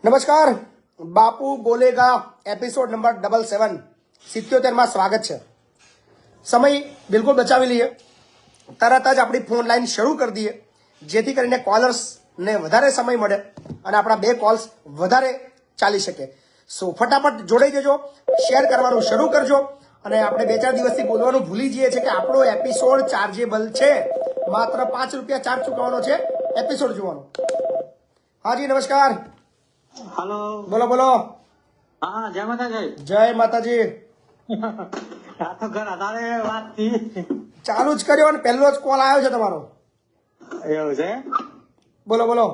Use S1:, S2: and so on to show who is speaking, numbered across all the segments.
S1: નમસ્કાર, બાપુ બોલેગા episode number 77 77 સ્વાગત છે। સમય બિલકુલ બચાવી લઈએ, તરત જ આપણી ફોન લાઈન શરૂ કરી દઈએ જેથી કરીને કોલર્સને વધારે સમય મળે અને આપણા બે કોલ્સ વધારે ચાલી શકે। સો ફટાફટ જોડાઈ જજો, શેર કરવાનું શરૂ કરજો અને આપણે 2-4 દિવસથી બોલવાનું ભૂલી જઈએ છીએ કે આપણો એપિસોડ ચાર્જેબલ છે, માત્ર 5 રૂપિયા ચાર્જ ચૂકવવાનો છે એપિસોડ જોવાનો। હાજી નમસ્કાર,
S2: हेलो
S1: બોલો બોલો।
S2: हाँ जय माता जय
S1: જય માતાજી।
S2: આ તો ઘર આધારે વાત થી
S1: ચાલુ જ કર્યો અને પહેલો જ કોલ આવ્યો છે તમારો।
S2: એવું છે।
S1: બોલો બોલો।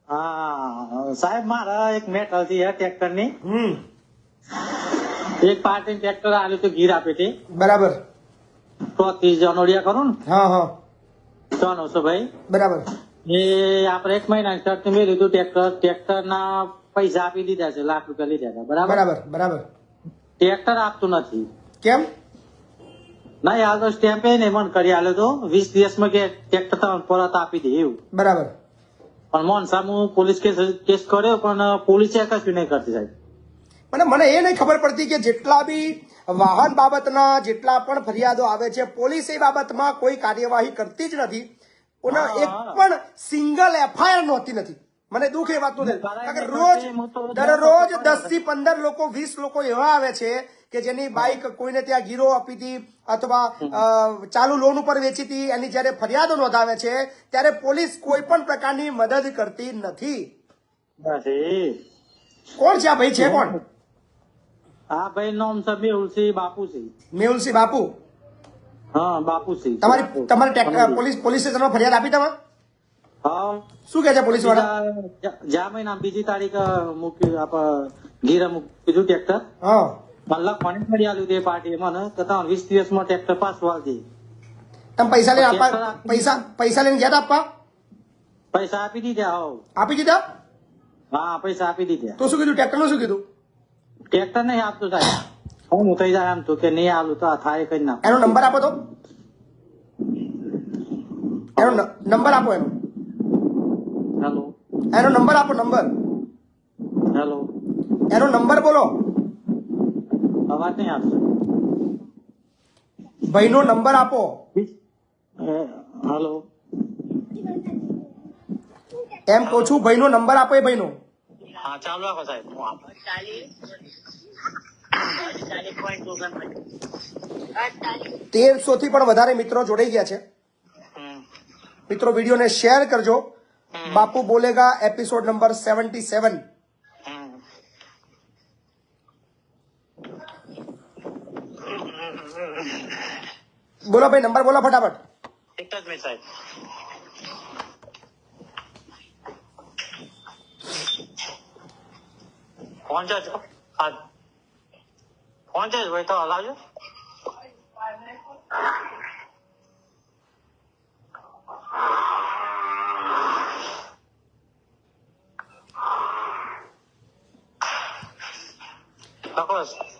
S2: હા સાહેબ મારા એક મેટર હતી ટ્રેક્ટર ની એક પાર્ટી ટ્રેક્ટર આવ્યું તો ગીર આપી હતી
S1: બરાબર।
S2: તો 30 જનોડિયા કરું ને
S1: હા હા
S2: 900 ભાઈ
S1: બરાબર।
S2: એ આપણે 1 મહિના શર્ત મેં લીધું ટ્રેક્ટર ના પૈસા આપી દીધા છે, ₹1,00,000 લીધા હતા બરાબર।
S1: બરાબર બરાબર।
S2: ટ્રેક્ટર આપતું નથી
S1: કેમ?
S2: નહીં હાલ તો સ્ટેમ્પે નહીં મન કરી આલ્યો તો 20 દિવસમાં કે ટ્રેક્ટર તમને પરત આપી દે એવું।
S1: બરાબર।
S2: પણ મોહન સાહેબ હું પોલીસ કેસ કર્યો પણ પોલીસે કશું નહીં કરતી સાહેબ।
S1: મને એ નહીં ખબર પડતી કે જેટલા બી વાહન બાબતના જેટલા પણ ફરિયાદો આવે છે, પોલીસ એ બાબતમાં કોઈ કાર્યવાહી કરતી જ નથી અને એક પણ સિંગલ એફઆઈઆર નહોતી નથી। મને દુઃખ એ વાતનું છે કારણ કે રોજ દરરોજ 10 થી 15 લોકો 20 લોકો એવા આવે છે કે જેની બાઇક કોઈને ત્યાં ગીરો આપી હતી અથવા ચાલુ લોન ઉપર વેચી હતી, એની જ્યારે ફરિયાદો નોંધાવે છે ત્યારે પોલીસ કોઈ પણ પ્રકારની મદદ કરતી નથી। કોણ છે આ ભાઈ? છે કોણ?
S2: હા ભાઈ નામ છે મેહુલસિંહ બાપુસિંહ।
S1: મેહુલસિંહ બાપુ।
S2: હા બાપુસિંહ।
S1: તમારે પોલીસ સ્ટેશનમાં ફરિયાદ આપી તમે?
S2: હા
S1: શું કહે છે પોલીસ વાળા?
S2: જ્યાં મહિના 2જી તારીખ મૂક્યું આપ ગીર મૂક્યું ટ્રેક્ટર
S1: હા
S2: મતલબ મને મળી આવ્યું તે પાર્ટી મને કે તમે 20 દિવસમાં ટ્રેક્ટર પાછું આલજે।
S1: તમે પૈસા લઈને આપવા પૈસા લઈને ગયા હતા આપવા?
S2: પૈસા આપી દીધા હોવ।
S1: આપી દીધા?
S2: હા પૈસા આપી દીધા।
S1: તો શું કીધું? ટ્રેક્ટર નું શું કીધું?
S2: ટ્રેક્ટર નહીં આપતું સાહેબ, હું થઈ જાય એમ તો કે નહીં આલું તો આ થાય કઈ નાખ।
S1: એનો નંબર આપો તો, એનો નંબર આપો,
S2: હેલો
S1: એનો નંબર આપો, નંબર
S2: હેલો
S1: એનો નંબર બોલો।
S2: અવાજ નહીં આવશે
S1: ભાઈનો નંબર આપો।
S2: હેલો
S1: એમ કહું છું, ભાઈનો નંબર આપો। એ ભાઈનો
S2: હા ચાલુ રાખો સાહેબ।
S1: 1300 થી પણ વધારે મિત્રો જોડાઈ ગયા છે। મિત્રો વિડીયોને શેર કરજો। બાપુ બોલેગા એપિસોડ નંબર 77। બોલો ભાઈ, નંબર બોલો ફટાફટ।
S2: એક જ મિનિટ સાહેબ। ફોન છે હા ફોન છે ભાઈ તો હલાવજો।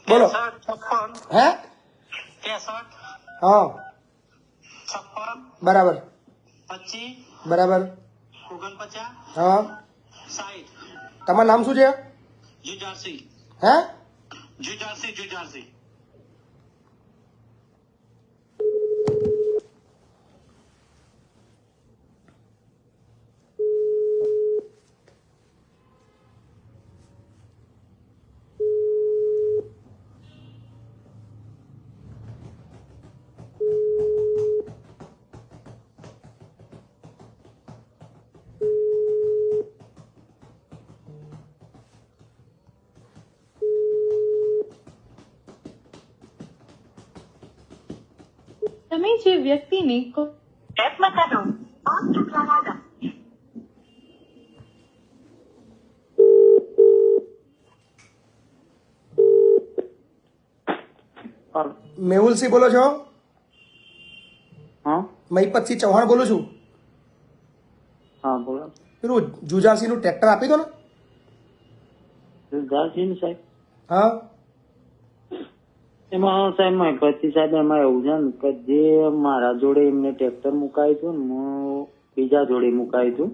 S1: બોલો।
S2: 56
S1: હે? હા
S2: 56
S1: બરાબર
S2: 25
S1: બરાબર
S2: 49
S1: હા।
S2: 60
S1: તમારું નામ શું છે?
S2: જુજારસિંહ
S1: હે?
S2: જુજારસિંહ।
S3: તમે જે વ્યક્તિને
S4: प्रयत्न करो आप चुका
S1: મેહુલસિંહ બોલો છો?
S2: હા
S1: મહીપતસિંહ ચૌહાણ બોલું છું।
S2: હા બોલો
S1: પેલું જુજારસિંહ નું ટ્રેક્ટર આપી દો ને।
S2: જુજારસિંહ સાહેબ
S1: હા
S2: એમાં સાહેબ મહિપતિ સાહેબ એમાં એવું છે ને કે જે મારા જોડે એમને ટ્રેક્ટર મુકાયું હતું ને હું બીજા જોડે મુકાયું હતું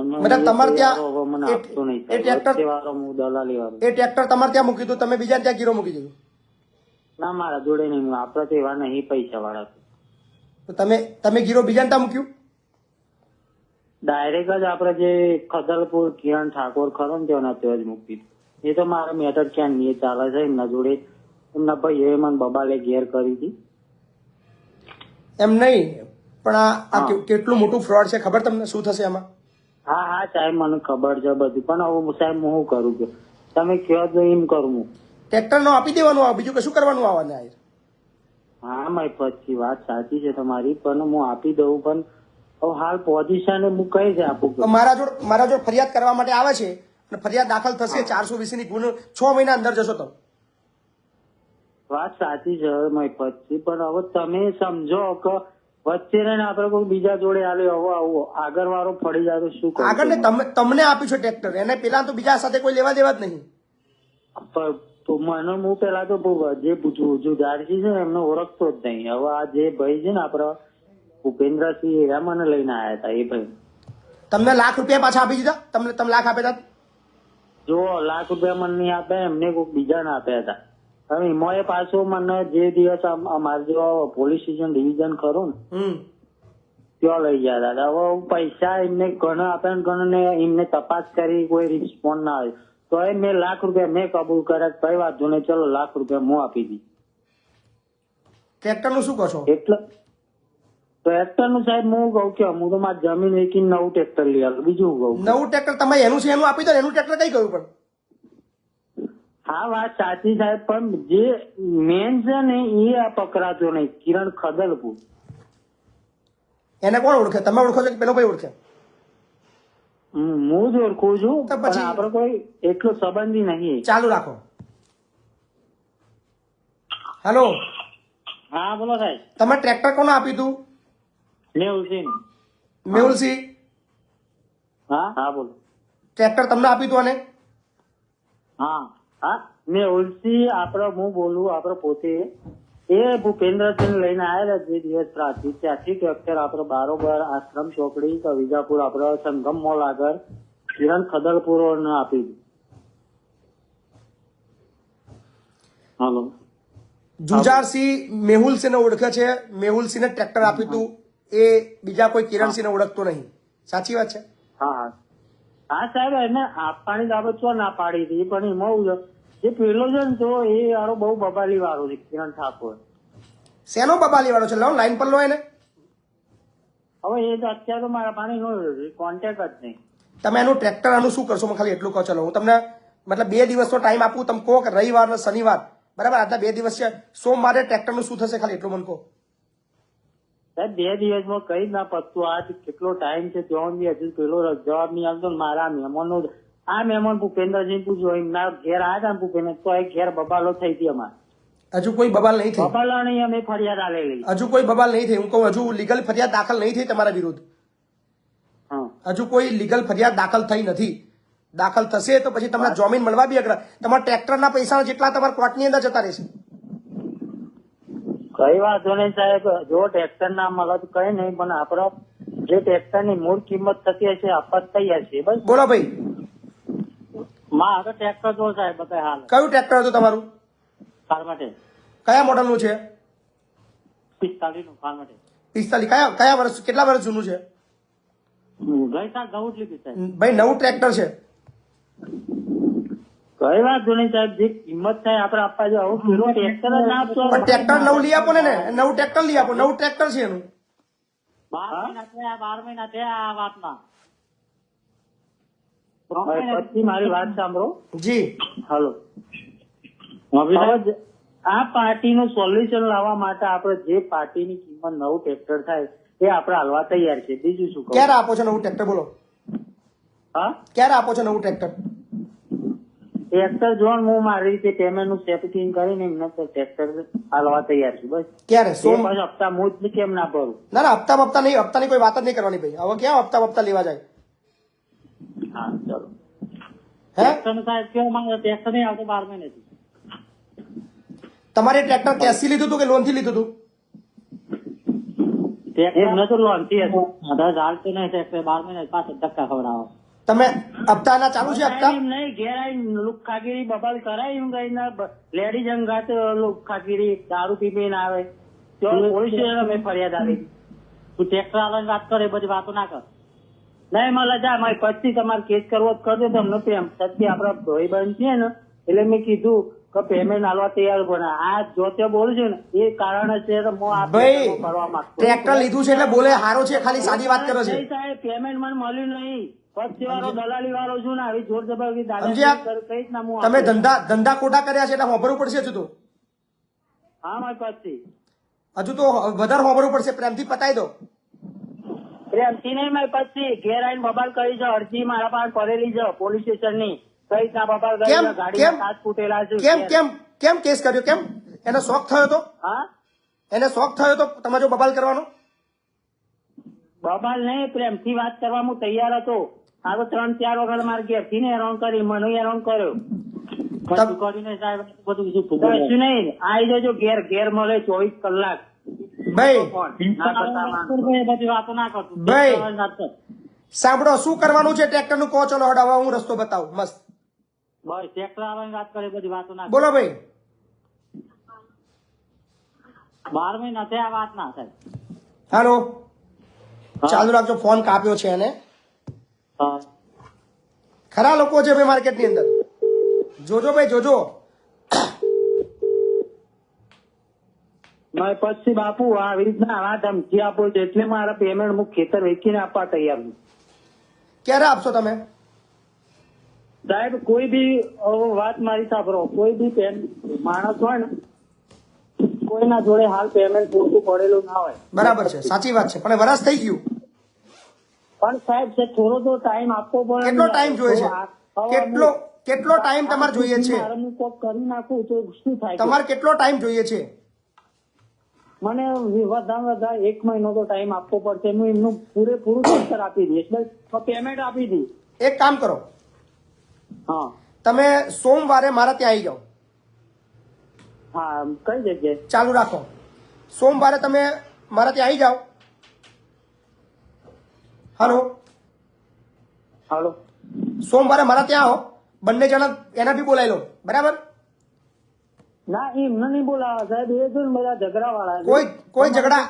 S2: અને
S1: મતલબ તમારે ત્યાં
S2: હવે મને
S1: એ-
S2: આપતો નહીં
S1: એ
S2: સાહેબ.
S1: ટ્રેક્ટર-
S2: વચ્ચેવાળો હું દલાલી વાળો.
S1: એ ટ્રેક્ટર તમારે ત્યાં મૂકી દીધું, તમે બીજાને ત્યાં ગીરો મૂકી દીધું.
S2: ના મારા જોડે નહીં, આપડે તો એવા નહીં પૈસા વાળા.
S1: તો તમે ગીરો બીજાને ત્યાં મૂક્યું?
S2: ડાયરેક્ટ જ આપડે જે ખદલપુર કિરણ ઠાકોર ખરો ને તેના ત્યાં જ મૂકી દીધું. એ તો મારા મેટર ક્યાં નહીં ચાલે છે એમના જોડે. એમના ભાઈએ મને બબાલે ઘેર કરી હતી.
S1: એમ નહીં, પણ આ
S2: હા.
S1: કેટલું મોટું ફ્રોડ છે ખબર તમને શું થશે આમાં?
S2: હા હા સાહેબ મને ખબર છે બધું, પણ હવે સાહેબ હું શું કરું કે તમે કહો તો એમ કરું હું.
S1: ટ્રેક્ટર નો આપી દેવાનું, આ બીજું કશું કરવાનું આવવાને આ.
S2: હા મારી પછી વાત સાચી છે તમારી, પણ હું આપી દઉં, પણ હવે હાલ પોઝિશન હું કઈ છે આપું
S1: તો મારા જોડ ફરિયાદ કરવા માટે આવે છે અને ફરિયાદ દાખલ થશે 420 ની ગુનો 6 મહિના અંદર જશો તમે.
S2: વાત સાચી છે મારી પછી, પણ હવે તમે સમજો કે વચ્ચે રહીને આપડે કોઈ બીજા જોડે આલે હવે આવું આગળ વાળો ફરી જાય તો શું કરું?
S1: આગળ ને તમને આપ્યું છે ટ્રેક્ટર, એને પેલા તો બીજા સાથે કોઈ લેવા દેવા જ નહીં.
S2: તો મને હું પેલા તો જે જુજારજી છે ને એમને ઓળખતો જ નહીં. હવે આ જે ભાઈ છે ને આપડા ભૂપેન્દ્રસિંહ એરા મને લઈને આવ્યા હતા. એ ભાઈ
S1: તમને લાખ રૂપિયા પાછા આપી દીધા? તમે લાખ આપ્યા હતા?
S2: જો લાખ રૂપિયા મને નહીં આપ્યા, એમને કોઈ બીજા ના આપ્યા હતા. હવે એમાં એ પાછો મને જે દિવસ અમારે જો પોલીસ સ્ટેશન ડિવિઝન ખરું ને ત્યાં લઈ ગયા હતા. હવે પૈસા એમને ઘણા આપ્યા ને ઘણા ને એમને તપાસ કરી કોઈ રિસ્પોન્સ ના આવ્યો તો એ મેં લાખ રૂપિયા મેં કબૂલ કર્યા. કઈ વાંધો નહીં, ચલો લાખ રૂપિયા હું આપી દી.
S1: ટ્રેક્ટર નું શું કહો છો?
S2: એટલે ટ્રેક્ટર નું સાહેબ હું કહું કે હું તો મારી જમીન વેચીને નવું ટ્રેક્ટર લઈ આવ્યો. બીજું કહું
S1: નવું ટ્રેક્ટર તમે એનું છે એનું આપી દો, એનું ટ્રેક્ટર કઈ ગયું? પણ
S2: હા વાત સાચી સાહેબ, પણ જે મેન છે ને એ આ પકડાતો નહીં. કિરણ ખદલપુર
S1: એને કોણ ઓળખે? તમે ઓળખો છો કે પેલો ભાઈ ઓળખે?
S2: હું જ ઓળખું છું,
S1: તો
S2: પણ
S1: પછી-
S2: આપડે કોઈ એટલો સંબંધી નહીં.
S1: ચાલુ રાખો. હેલો,
S2: હા બોલો સાહેબ.
S1: તમે ટ્રેક્ટર કોને આપ્યું હતું?
S2: મેહુલસિંહ.
S1: મેહુલસિંહ
S2: હા હા બોલો.
S1: ટ્રેક્ટર તમને આપ્યું હતું? અને
S2: હા હા મેહુલસિંહ આપડે હું બોલું આપડે પોતે એ ભૂપેન્દ્રસિંહ લઈને આવેલા જે દિવસ ત્યાંથી ટ્રેક્ટર આપડે બારોબર આશ્રમ ચોકડી તો વિજાપુર આપડે સંગમ મોલ આગળ કિરણ ખદલપુર ને આપી દીધું. હાલો.
S1: જુજારસિંહ મેહુલસિંહને ઓળખે છે, મેહુલસિંહને ટ્રેક્ટર આપ્યું હતું, એ બીજા કોઈ કિરણસિંહને ઓળખતો નહીં. સાચી વાત છે?
S2: હા હા હા સાહેબ, એને આપવાની બાબત તો ના પાડી હતી, પણ એમાં એવું છે જે પેલો છે ને તો એ વાળો બહુ બબાલી વાળો છે કિરણ ઠાકોર.
S1: શેનો બબાલી વાળો છે? લો લાઈન પર લો એને.
S2: હવે એ તો અત્યારે તો મારા પાણી નો કોન્ટેક્ટ જ નહીં.
S1: તમે એનું ટ્રેક્ટર આનું શું કરશો? મને ખાલી એટલું કહો. ચલો હું તમને મતલબ 2 દિવસનો ટાઈમ આપું, તમે કહો કે રવિવાર ને શનિવાર, બરાબર? આજના 2 દિવસ છે, સોમવારે ટ્રેક્ટરનું શું થશે ખાલી એટલું મને કહો.
S2: સાહેબ 2 દિવસમાં કઈ ના પતતું. આજ કેટલો ટાઈમ છે ત્યાં બી હજુ પેલો જવાબ નહીં આવતો ને મારા મહેમાનો આ મહેમાન ભૂપેન્દ્રસિંહ પૂછ્યું એમના ઘેર આવ્યા હતા ને ભૂપેન્દ્ર તો એ ઘેર બબાલો થઈ હતી અમારે.
S1: હજુ કોઈ બબાલ નહીં થઈ?
S2: બબાલા નહીં અમે ફરિયાદ આલેલી.
S1: હજુ કોઈ બબાલ નહીં થઈ. હું કહું હજુ લીગલ ફરિયાદ દાખલ નહીં થઈ તમારા વિરુદ્ધ.
S2: હા
S1: હજુ કોઈ લીગલ ફરિયાદ દાખલ થઈ નથી. દાખલ થશે તો પછી તમને જામીન મળવા બી અઘરા. તમારા ટ્રેક્ટરના પૈસા જેટલા તમારા કોર્ટની અંદર જતા રહેશે.
S2: કઈ વાંધો નહીં સાહેબ, જો ટ્રેક્ટર ના મળે તો કઈ નહીં, પણ આપડે જે ટ્રેક્ટર ની મૂળ કિંમત થતી હશે આપવા તૈયાર છે. બસ
S1: બોલો ભાઈ,
S2: મારે ટ્રેક્ટર જો સાહેબ બધા હાલ
S1: કયું ટ્રેક્ટર હતું તમારું?
S2: ફાર માટે
S1: કયા મોડલનું છે?
S2: 45 નું ફાર માટે
S1: 45. કયા વર્ષ, કેટલા વર્ષ જૂનું છે?
S2: ગઈ સાલ નવું જ લીધું સાહેબ.
S1: ભાઈ નવું ટ્રેક્ટર છે.
S2: કઈ વાંધો નહીં સાહેબ, જે કિંમત થાય આપડે આપવા જો. આવું પેલો ટ્રેક્ટર જ ના આપશો.
S1: પણ ટ્રેક્ટર નવું લઈ આપો ને. નવું ટ્રેક્ટર લઈ આપો. નવું ટ્રેક્ટર છે એનું.
S2: 12 મહિના થયા આ વાતમાં. પછી મારી વાત સાંભળો.
S1: જી
S2: હાલો. આ પાર્ટીનું સોલ્યુશન લાવવા માટે આપણે જે પાર્ટીની કિંમત નવું ટ્રેક્ટર થાય એ આપણે હાલવા તૈયાર છે. બીજું શું કહું?
S1: ક્યારે આપો છો નવું ટ્રેક્ટર? બોલો
S2: હા
S1: ક્યારે આપો છો નવું ટ્રેક્ટર?
S2: ટ્રેક્ટર જોન હું મારી રીતે પેમેન્ટ નું સેટિંગ કરીને એમને ટ્રેક્ટર હાલવા તૈયાર છું. બસ
S1: ક્યારે?
S2: એ
S1: સોમ?
S2: પછી હપ્તા હું જ કેમ ના ભરું?
S1: ના હપ્તા નહીં, હપ્તાની કોઈ વાત જ નહીં કરવાની ભાઈ. હવે ક્યાં હપ્તા લેવા જાય?
S2: હા ચલો.
S1: હે
S2: ટ્રેક્ટર નું સાહેબ કેવું માંગે? ટ્રેક્ટર નહીં આવતો 12 મહિનેથી.
S1: તમારે ટ્રેક્ટર કેશથી લીધું હતું કે લોન થી લીધું હતું?
S2: એમને તો લોનથી હતું 10,000 તો નહીં ટ્રેક્ટર 12 મહિના પાછળ ધક્કા ખવડાવો
S1: તમે હપ્તાના ચાલુ છે હપ્તા
S2: એમ નહીં ઘેર આવીને લુખ્ખાગીરી બબાલ કરાય એમ કહીને લેડીઝ અંગાત લુખ્ખાગીરી દારૂ પીને આવે તો પોલીસ સ્ટેશન મેં ફરિયાદ આવી તું ટ્રેક્ટર વાળાની વાત કરે બધી વાતો ના કર નહીં મળે જા મારી પછી તમારે કેસ કરવો જ કરજો તમને પ્રેમ સત્ય આપડા ભાઈ બંધ છે ને એટલે મેં કીધું કે પેમેન્ટ આલવા તૈયાર પણ આ જો તે બોલું છું ને એ કારણ છે તો હું આ
S1: ભાઈ
S2: કરવા માંગતો
S1: ટ્રેક્ટર લીધું છે એટલે બોલે હારો છે ખાલી સાદી વાત કરે છે
S2: નહીં સાહેબ પેમેન્ટ મને મળ્યું નહીં પછી વાળો દલાલી વાળો છું ને આવી જોર જબરદસ્તી
S1: સમજ્યા?
S2: દાદા કઈ ના હું
S1: તમે ધંધા ખોટા કર્યા છે એટલે હોંભરવું પડશે હજુ તો
S2: હા મારી પછી
S1: હજુ તો વધારે હોંભરવું પડશે પ્રેમથી પતાવી દો
S2: પ્રેમથી નહીં મારી પછી ઘેર આવીને બબાલ કરી છે અરજી મારા પાસે પડેલી છે પોલીસ સ્ટેશન ની કઈ ના બબાલ કરી
S1: કેમ
S2: છે ગાડીમાં કાચ ફૂટેલા છે
S1: કેમ કેમ કેમ કેસ કર્યો કેમ એને શોખ થયો તો
S2: હા
S1: એને શોખ થયો તો તમારો બબાલ કરવાનો
S2: બબાલ નહીં પ્રેમથી વાત કરવા હું તૈયાર હતો આ તો 3-4 વખત મારે ઘેરથી ને હેરાન કરી મને હેરાન કર્યો પછી કરીને સાહેબ બધું કશું નહીં આવી જજો ઘેર મળે 24 કલાક
S1: ભાઈ
S2: બધી વાતો ના કરતું
S1: ભાઈ. સાંભળો શું કરવાનું છે ટ્રેક્ટર નું કહો ચલો હડ હવે હું રસ્તો બતાવું મસ્ત
S2: બસ ટ્રેક્ટર આવવાની વાત કરે બધી વાતો ના
S1: બોલો ભાઈ
S2: 12 મહિના થયા આ વાત ના થાય
S1: હાલો ચાલુ રાખજો ફોન કાપ્યો છે એને
S2: હા.
S1: ખરા લોકો છે ભાઈ માર્કેટની અંદર જોજો ભાઈ જોજો
S2: મારે પછી બાપુ આવી રીતના આ ધમકી આપો છો એટલે મારા પેમેન્ટ હું ખેતર વેચીને આપવા તૈયાર છું
S1: ક્યારે આપશો તમે
S2: સાહેબ કોઈ બી વાત મારી સાંભળો કોઈ બી માણસ હોય ને કોઈના જોડે હાલ પેમેન્ટ પૂરતું પડેલું ના હોય
S1: બરાબર છે સાચી વાત છે પણ વરસ થઈ ગયું
S2: પણ સાહેબ છે થોડો તો ટાઈમ આપવો પડે
S1: કેટલો ટાઈમ જોઈએ છે કેટલો ટાઈમ તમારે જોઈએ છે
S2: મારે હું કોક કરી નાખું તો શું થાય
S1: તમારે કેટલો ટાઈમ જોઈએ છે
S2: મને વધારે વધારે 1 મહિનો તો ટાઈમ આપવો પડશે હું એમનું પૂરેપૂરું વળતર આપી દઈશ એટલે પેમેન્ટ આપી દઈશ
S1: એક કામ કરો
S2: હા
S1: તમે સોમવારે મારા ત્યાં આવી જાઓ
S2: હા કઈ જગ્યાએ
S1: ચાલુ રાખો સોમવારે તમે મારા ત્યાં આવી જાઓ હાલો
S2: હાલો
S1: સોમવારે મારા ત્યાં આવો બંને જણા એના બી બોલાવી લો બરાબર
S2: ના એમને નહીં બોલાવા સાહેબ એ છે ને બધા ઝઘડા વાળા
S1: કોઈ ઝઘડા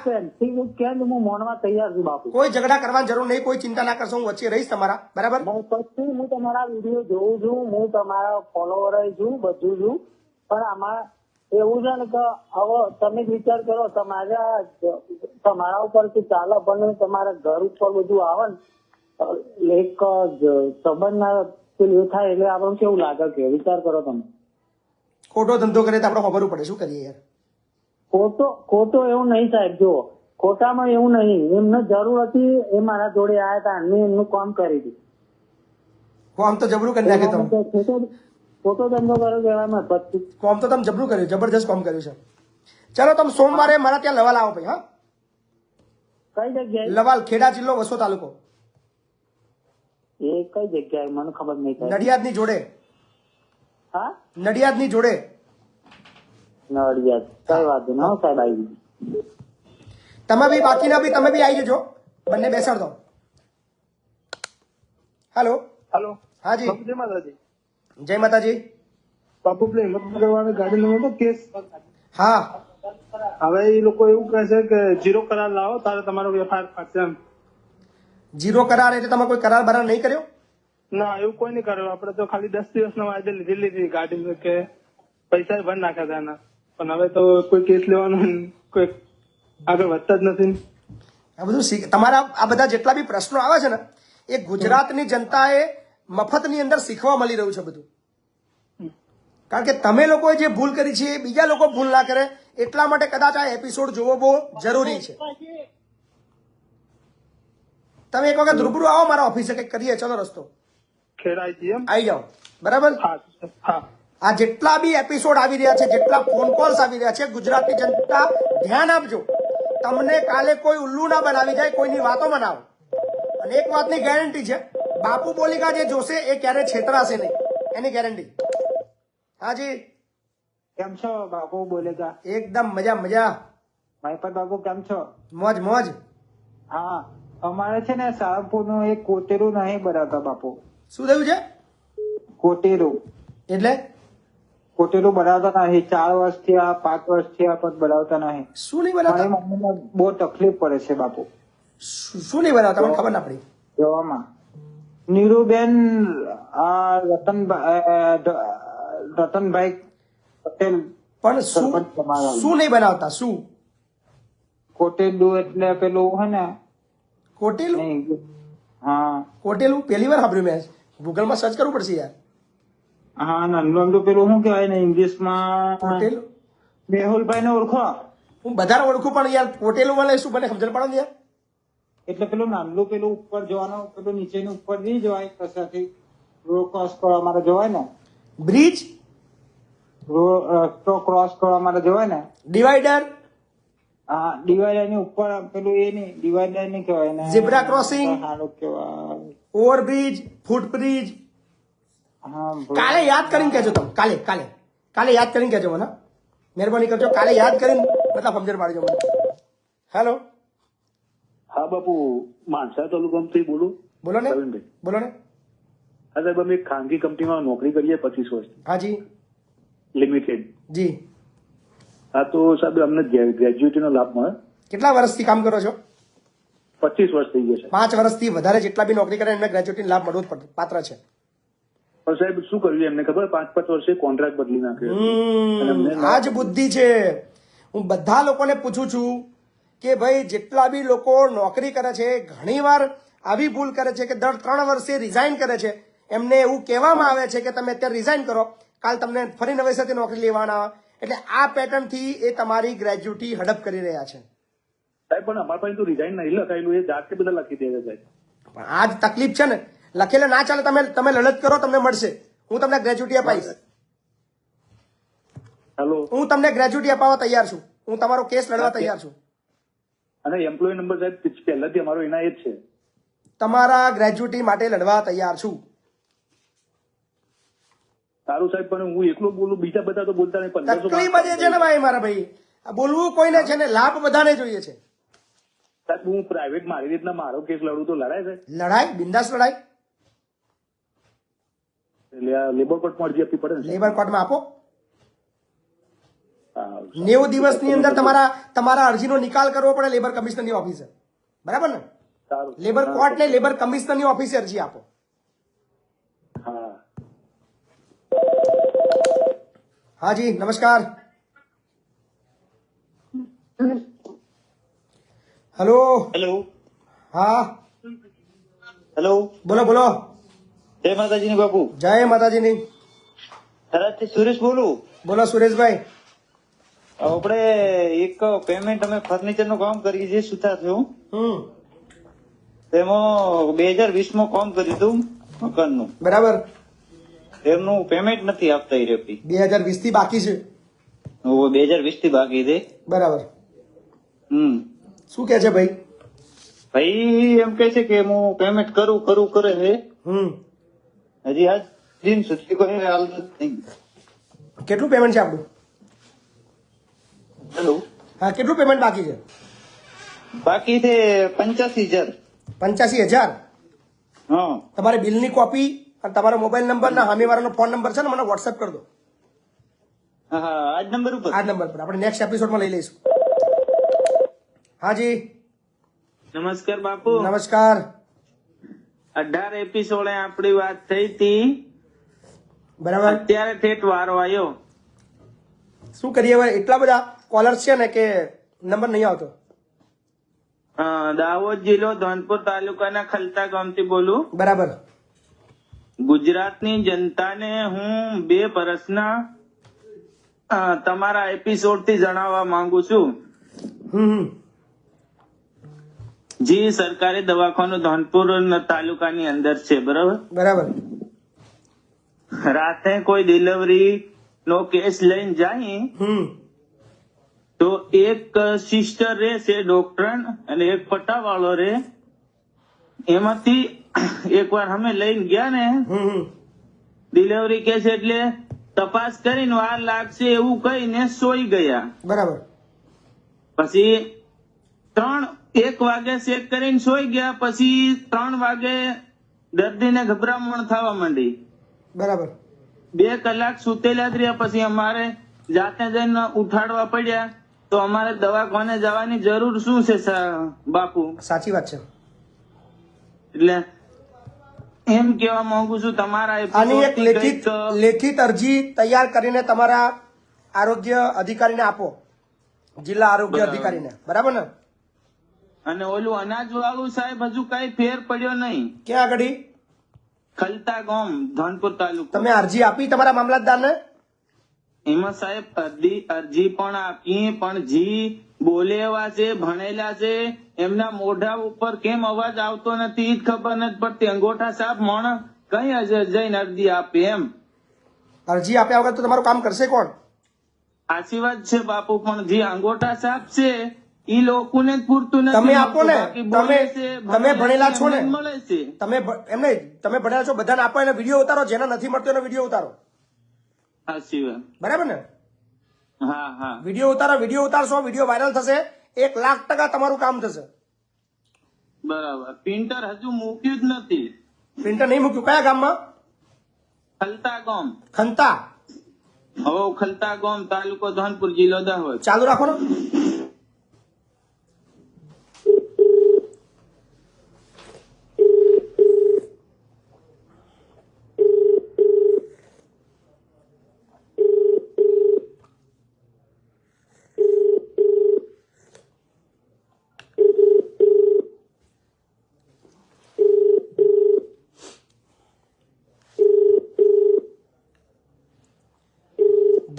S2: કેમ હું મોનવા તૈયાર છું બાપુ
S1: કોઈ ઝઘડા કરવાની જરૂર નહીં કોઈ ચિંતા ના કરશો હું વચ્ચે રહીશ તમારા બરાબર
S2: પછી હું તમારા વિડીયો જોઉં છું હું તમારા ફોલોવર છું બધું છું પણ આમાં એવું છે ને કે હવે તમે વિચાર કરો તમારા ઉપરથી ચાલે પણ તમારા ઘર ઉપર બધું આવે ને એક સંબંધના પેલું થાય એટલે આપણને કેવું લાગે કે વિચાર કરો તમે
S1: ખોટો ધંધો કરે તો આપણે ખબર પડે શું કરીએ યાર
S2: ખોટો એવું નહીં સાહેબ જો ખોટામાં એવું નહીં એમને જરૂર હતી એ મારા જોડે આવ્યા હતા મેં એમનું કામ કરી દીધું
S1: કોમ તો જબરું કરી નાખે તમે
S2: ખોટો ધંધો કરો કહેવામાં પછી
S1: કોમ તો તમે જબરું કર્યું જબરજસ્ત કામ કર્યું છે ચલો તમે સોમવારે મારા ત્યાં લવાલ આવો ભાઈ હા
S2: કઈ જગ્યાએ
S1: લવાલ ખેડા જિલ્લો વસો તાલુકો
S2: એ કઈ જગ્યાએ મને ખબર નહીં થાય
S1: નડિયાદની જોડે
S2: હા
S1: નડિયાદની જોડે
S2: નડિયાદ કઈ વાત નહીં હો સાહેબ આવી
S1: તમે બી બાકીના બી તમે બી આવી જજો બંને બેસાડ દો હાલો
S5: हेलो
S1: હા જી
S5: जय माता जी
S1: જય માતાજી
S5: બાપુ પેલે હિંમત કરવાના ગાડી નો હતો કેસ
S1: હા
S5: હવે એ લોકો એવું કહે છે કે જીરો કરાર લાવો તારે તમારો વેપાર ફાટશે એમ
S1: જીરો કરાર એટલે તમે કોઈ કરાર બરાર નહીં કર્યો
S5: ના એવું કોઈ નહીં કર્યું આપડે તો ખાલી 10 દિવસનો વાયદે લીધેલી હતી ગાડી કે પૈસા ભરી નાખ્યા હતા એના પણ હવે તો કોઈ કેસ લેવાનો કોઈ આગળ વધતા જ નથી
S1: આ બધું તમારા આ બધા જેટલા બી પ્રશ્નો આવે છે ને એ ગુજરાતની જનતાએ મફતની અંદર શીખવા મળી રહ્યું છે બધું કારણ કે તમે લોકોએ જે ભૂલ કરી છે એ બીજા લોકો ભૂલ ના કરે એટલા માટે કદાચ આ એપિસોડ જોવો બહુ જરૂરી છે તમે એક વખત રૂબરૂ આવો મારા ઓફિસે કંઈક કરીએ ચલો રસ્તો
S5: ખેડાઈ છે એમ
S1: આવી જાઓ બરાબર
S5: હા હા
S1: આ જેટલા બી એપિસોડ આવી રહ્યા છે જેટલા ફોન કોલ્સ આવી રહ્યા છે ગુજરાતની જનતા ધ્યાન આપજો તમને કાલે કોઈ ઉલ્લુ ના બનાવી જાય કોઈની વાતો બનાવો અને એક વાતની ગેરંટી છે બાપુ બોલિકા જે જોશે એ ક્યારે છેતરાશે નહીં એની ગેરંટી હાજી
S2: કેમ છો બાપુ બોલેગા
S1: એકદમ મજા મજા
S2: મહેપત બાપુ કેમ છો
S1: મોજ મોજ
S6: હા, અમારે છે ને સાળંગપુર નું એક કોટેરું નહીં બનાવતા બાપુ.
S1: શું થયું છે?
S6: કોટેરું
S1: એટલે
S6: બનાવતા નહીં. 4 વર્ષ થયા, 5 વર્ષ થયા પણ બનાવતા નહીં.
S1: શું નહીં
S6: મારી
S1: બનાવતા?
S6: મમ્મીને બહુ તકલીફ પડે છે બાપુ
S1: શું નહીં બનાવતા? મને ખબર ના પડી.
S6: જોવામાં. નીરુબેન રતનભાઈ પટેલ
S1: પણ
S6: સરપંચ તમારા.
S1: શું નહીં બનાવતા? શું
S6: કોટેરું એટલે પેલું હે ને
S1: કોટેલું?
S6: નહીં. હા
S1: કોટેલું પહેલી વાર સાંભળ્યું મેં. ગૂગલમાં સર્ચ કરવું પડશે યાર.
S6: હા, નાનું પેલું શું કહેવાય ને ઇંગ્લિશમાં?
S1: કોટેલું
S6: મેહુલભાઈ ને ઓળખો?
S1: હું બધાને ઓળખું પણ યાર કોટેલું વાળા શું મને સમજણ પડે ને યાર.
S6: એટલે પેલું નાનલું પેલું ઉપર જવાનું, પેલું નીચેનું ઉપર નહીં જવાય કશાથી રોડ ક્રોસ કરવા માટે જવાય ને,
S1: બ્રિજ,
S6: રસ્તો ક્રોસ કરવા માટે જવાય ને.
S1: ડિવાઈડર,
S6: હા, ડિવાઈડર ની ઉપર પેલું એ નહીં, ડિવાઈડર નહીં કહેવાય ને,
S1: Zebra crossing.
S6: સારું કહેવાય.
S1: ઓવરબ્રિજ, ફૂટબ્રિજ.
S6: હા,
S1: કાલે યાદ કરીને કહેજો તમે. કાલે યાદ કરીને કહેજો મને. મહેરબાની કરજો. કાલે યાદ કરીને મતલબ સમજણ પાડજો મને. હેલો,
S7: હા બાપુ, માનસા તાલુકામાંથી બોલું.
S1: બોલો ને.
S7: પ્રવીણભાઈ.
S1: બોલો ને.
S7: હા સાહેબ, અમે એક ખાનગી કંપનીમાં નોકરી કરીએ 25 વર્ષ
S1: હાજી.
S7: લિમિટેડ.
S1: જી.
S7: હા, તો સાહેબ અમને ગ્રેજ્યુએટીનો લાભ મળે.
S1: કેટલા વર્ષથી કામ કરો છો?
S7: 25 વર્ષ થઈ ગયા છે.
S1: 5 વર્ષથી વધારે જેટલા બી નોકરી કરે એમને ગ્રેજ્યુએટી લાભ મળવો જ પાત્ર છે.
S7: પણ સાહેબ શું કર્યું એમને ખબર? 5-5 વર્ષે કોન્ટ્રાક્ટ બદલી નાખ્યો.
S1: આ જ બુદ્ધિ છે. હું બધા લોકોને પૂછું છું કે ભાઈ જેટલા બી લોકો નોકરી કરે છે ઘણીવાર આવી ભૂલ કરે છે કે દર 3 વર્ષે રિઝાઇન કરે છે. એમને એવું કહેવામાં આવે છે કે તમે અત્યારે રિઝાઇન કરો, કાલ તમને ફરી નવેસરથી નોકરી લેવાના. એટલે આ પેટર્ન થી એ તમારી ગ્રેજ્યુટી હડપ કરી રહ્યા છે.
S7: સાહેબ પણ અમારા પાસે તો રિઝાઇન નહીં લખાયેલું, એ જાતે બધા લખી દે છે સાહેબ.
S1: પણ આ જ તકલીફ છે ને. લખેલે ના ચાલે. તમે લડત કરો, તમને મળશે. હું તમને ગ્રેજ્યુટી અપાઈશ.
S7: હેલો.
S1: હું તમને ગ્રેજ્યુટી અપાવવા તૈયાર છું. હું તમારો કેસ લડવા તૈયાર છું.
S7: અને એમ્પ્લોય નંબર સાહેબ પહેલાથી અમારો એના એ જ છે.
S1: તમારા ગ્રેજ્યુટી માટે લડવા તૈયાર છું.
S7: સારું સાહેબ, પણ હું એકલો બોલું, બીજા બધા તો બોલતા નહીં. 1500
S1: તકલીફ જ એ છે ને ભાઈ મારા ભાઈ. આ બોલવું કોઈને છે ને, લાભ બધાને જોઈએ છે.
S7: સાહેબ હું પ્રાઇવેટ મારી રીતના મારો કેસ લડું તો લડાય છે?
S1: લડાઈ, બિંદાસ લડાઈ.
S7: એટલે આ લેબર કોર્ટમાં અરજી આપવી પડે ને?
S1: લેબર કોર્ટમાં આપો.
S7: હા,
S1: 90 દિવસની અંદર તમારા અરજીનો નિકાલ કરવો પડે લેબર કમિશનરની ઓફિસે. બરાબર ને?
S7: સારું.
S1: લેબર કોર્ટ ને લેબર કમિશનરની ઓફિસે અરજી આપો.
S7: હા.
S1: હાજી, નમસ્કાર. હેલો.
S8: હેલો.
S1: હા,
S8: હેલો.
S1: બોલો બોલો.
S8: જય માતાજી બાપુ.
S1: જય માતાજીની.
S8: થરાદથી સુરેશ બોલું.
S1: બોલો સુરેશભાઈ.
S8: આપણે એક પેમેન્ટ અમે ફર્નિચર નું કામ કરીએ છીએ સુથાર થયું. તેમાં 2020 માં કામ કર્યું હતું મકાનનું.
S1: બરાબર.
S8: એમનું પેમેન્ટ નથી આપતા એ રેપી.
S1: 2020 થી બાકી છે.
S8: 2020 થી બાકી છે.
S1: બરાબર. શું કે છે ભાઈ?
S8: ભાઈ એમ કે છે કે હું પેમેન્ટ કરું કરે છે. હજી આજ દિન સુધી કોઈ હાલ નથી.
S1: કેટલું પેમેન્ટ છે આપણું?
S8: હેલો.
S1: હા, કેટલું પેમેન્ટ બાકી છે?
S8: બાકી છે 85,000.
S1: 85,000.
S8: હા.
S1: તમારે બિલની કોપી અને તમારો મોબાઈલ નંબર ના સામેવાળાનો ફોન નંબર છે ને, મને વોટ્સએપ કરી દો.
S8: હા, આજ નંબર ઉપર.
S1: આ નંબર પર આપણે નેક્સ્ટ એપિસોડમાં લઈ લઈશું. હાજી.
S9: નમસ્કાર બાપુ.
S1: નમસ્કાર.
S9: 18 એપિસોડે આપણી વાત થઈ હતી.
S1: બરાબર.
S9: અત્યારે ઠેઠ વારો આવ્યો.
S1: શું કરીએ હવે? એટલા બધા કોલર્સ છે ને કે નંબર નહીં આવતો.
S9: દાહોદ જિલ્લો ધોનપુર તાલુકાના ખલતા ગામથી બોલું.
S1: બરાબર.
S9: ગુજરાતની જનતાને હું 2 વર્ષના તમારા એપિસોડ થી જણાવવા માંગુ છું. જી સરકારી દવાખાનું ધોનપુર તાલુકાની અંદર છે. બરાબર.
S1: બરાબર.
S9: રાતે કોઈ ડિલિવરી નો કેસ લઈને જાય તો એક સિસ્ટર રે છે ડોક્ટર અને એક પટ્ટાવાળો રે. એમાંથી એકવાર અમે લઈને ગયા ને ડિલિવરી કેસ, એટલે તપાસ કરીને વાર લાગશે એવું કહીને સોઈ ગયા.
S1: બરાબર.
S9: પછી 1 વાગે ચેક કરીને સોઈ ગયા, પછી 3 વાગે દર્દીને ગભરામણ થવા માંડી.
S1: બરાબર.
S9: 2 કલાક સુતેલા જ રહ્યા, પછી અમારે જાતે જઈને ઉઠાડવા પડ્યા. તો અમારે દવાખાને જવાની જરૂર શું છે બાપુ?
S1: સાચી વાત છે.
S9: એટલે એમ કેવા માંગુ છું, તમારા
S1: આની એક
S9: episode થી કંઈક,
S1: લેખિત અરજી તૈયાર કરીને તમારા આરોગ્ય અધિકારીને આપો, જિલ્લા આરોગ્ય
S9: બરાબર.
S1: અધિકારીને. બરાબર ને?
S9: અને ઓલું અનાજ વાળું સાહેબ હજુ કઈ ફેર પડ્યો નહીં.
S1: ક્યાં આગળ
S9: ખલતા ગામ, ધનપુર તાલુકો.
S1: તમે અરજી આપી તમારા મામલતદારને?
S9: એમાં સાહેબ અરજી પણ આપી, પણ જી બોલે એવા છે, ભણેલા છે, એમના મોઢા ઉપર કેમ અવાજ આવતો નથી ઈ જ ખબર નથી પડતી. અંગોઠા સાહેબ મોણ કઈ જઈને અરજી આપે એમ?
S1: અરજી આપ્યા વગર તો તમારું કામ કરશે કોણ?
S9: સાચી વાત છે બાપુ, પણ જે અંગોઠા સાહેબ છે ઈ લોકોને જ પૂરતું નથી.
S1: તમે આપો ને.
S9: બાકી બોલે છે,
S1: તમે ભણેલા છો ને?
S9: એમને મળે છે.
S1: એમ નહીં, તમે ભણેલા છો, બધાને આપો, એને વિડીયો ઉતારો, જેને નથી મળતો એનો વિડીયો ઉતારો.
S9: સાચી વાત.
S1: બરાબર ને?
S9: હા હા
S1: વિડીયો ઉતારો, વિડીયો ઉતારશો, વિડીયો વાયરલ થશે, 1,00,000% તમારું કામ થશે.
S9: બરાબર. પ્રિન્ટર હજુ મૂક્યું જ નથી.
S1: પ્રિન્ટર નહીં મૂક્યું? કયા ગામમાં?
S9: ખલતા ગામ.
S1: ખંતા.
S9: હવે ખલતા ગામ, તાલુકો ધનપુર, જિલ્લો દાહોદ.
S1: ચાલુ રાખો ને.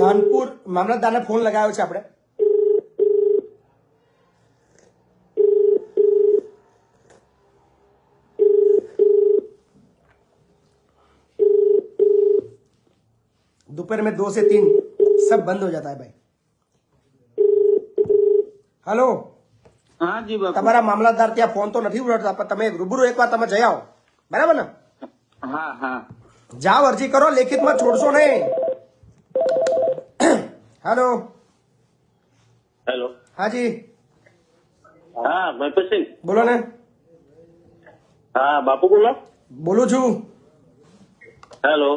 S1: ધાનપુર મામલતદારને ફોન લગાવ્યો છે આપણે. दोपहर में 2 से 3 सब बंद हो जाता है भाई. हेलो,
S9: હા જી બાપુ.
S1: તમારા મામલતદાર ત્યાં ફોન તો નથી ઉઠાડતા, પણ તમે રૂબરૂ એકવાર તમે જઈ આવો. બરાબર ને?
S9: હા હા
S1: જાઓ, અરજી કરો, લેખિતમાં છોડશો નહીં. હેલો.
S2: હેલો.
S1: હાજી,
S2: હા મહેપતસિંહ.
S1: બોલો ને.
S2: હા બાપુ બોલો.
S1: બોલું છું.
S2: હેલો.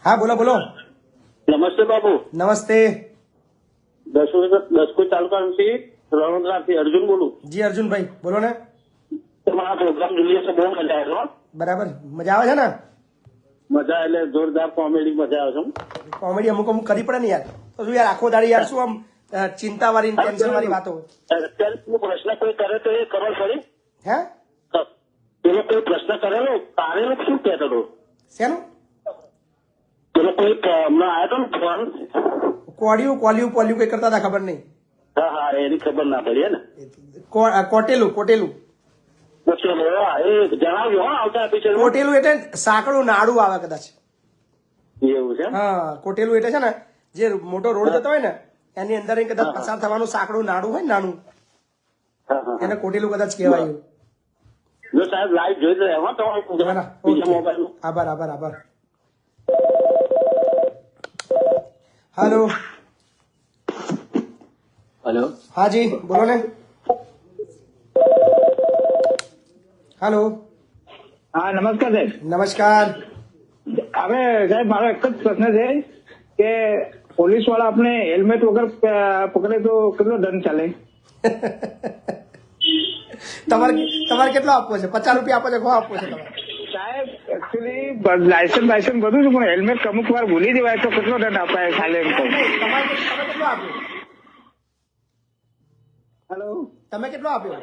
S1: હા, બોલો બોલો.
S2: નમસ્તે બાપુ.
S1: નમસ્તે.
S2: દસકો તાલુકાથી રણોદરાથી અર્જુન બોલું.
S1: જી અર્જુનભાઈ, બોલો ને.
S2: તમારા પ્રોગ્રામ જોઈએ છે, બહુ મજા આવે છે.
S1: બરાબર, મજા આવે છે ને?
S2: મજા એટલે જોરદાર કોમેડી મજા આવે છે.
S1: કોમેડી અમુક અમુક કરી પડે ને યાર. તો શું યાર, આખો દાડી યાર શું આમ ચિંતા વાળી ટેન્શન વાળી વાતો.
S2: અત્યારે તું પ્રશ્ન કોઈ કરે તો એ ખબર પડી?
S1: હે?
S2: પેલો કોઈ પ્રશ્ન કરેલો તારેલો શું કહેતો હતો?
S1: શેનું?
S2: પેલો કોઈ હમણાં આવ્યો હતો ને ફોન?
S1: કોલ્યું કઈ કરતા હતા, ખબર નહીં.
S2: હા હા, એની ખબર ના પડી હે ને.
S1: કોટેલું
S2: પછી એ જણાવ્યું હા આવતા એપિસોડ.
S1: કોટેલું એટલે સાંકડું નાડું આવે કદાચ.
S2: એવું છે?
S1: હા, કોટેલું એટલે છે ને જે મોટો રોડ જતો હોય ને એની અંદર કદાચ પસાર થવાનું સાંકડું નાડું હોય ને નાનું,
S2: હા હા.
S1: એને કોટેલું કદાચ કહેવાય.
S2: જો સાહેબ લાઈવ જોઈ રહ્યા તમારું બીજા મોબાઈલ.
S1: આભાર. હેલો.
S10: હેલો.
S1: હાજી, બોલો ને. હેલો.
S5: હા નમસ્કાર સાહેબ.
S1: નમસ્કાર.
S5: હવે સાહેબ મારો એક જ પ્રશ્ન છે કે પોલીસ વાળા આપણે હેલ્મેટ વગર પકડે તો કેટલો દંડ ચાલે?
S1: તમારે કેટલો આપવો છે? 50 રૂપિયા આપો છે? શું આપવો છે તમારે?
S5: સાહેબ એકચ્યુઅલી લાયસન્સ બધું છે, પણ હેલ્મેટ અમુક વાર ભૂલી જવાય તો કેટલો દંડ અપાય ચાલે એમ કહું.
S1: તમે કેટલો આપ્યો?
S5: હેલો,
S1: તમે કેટલો આપ્યો?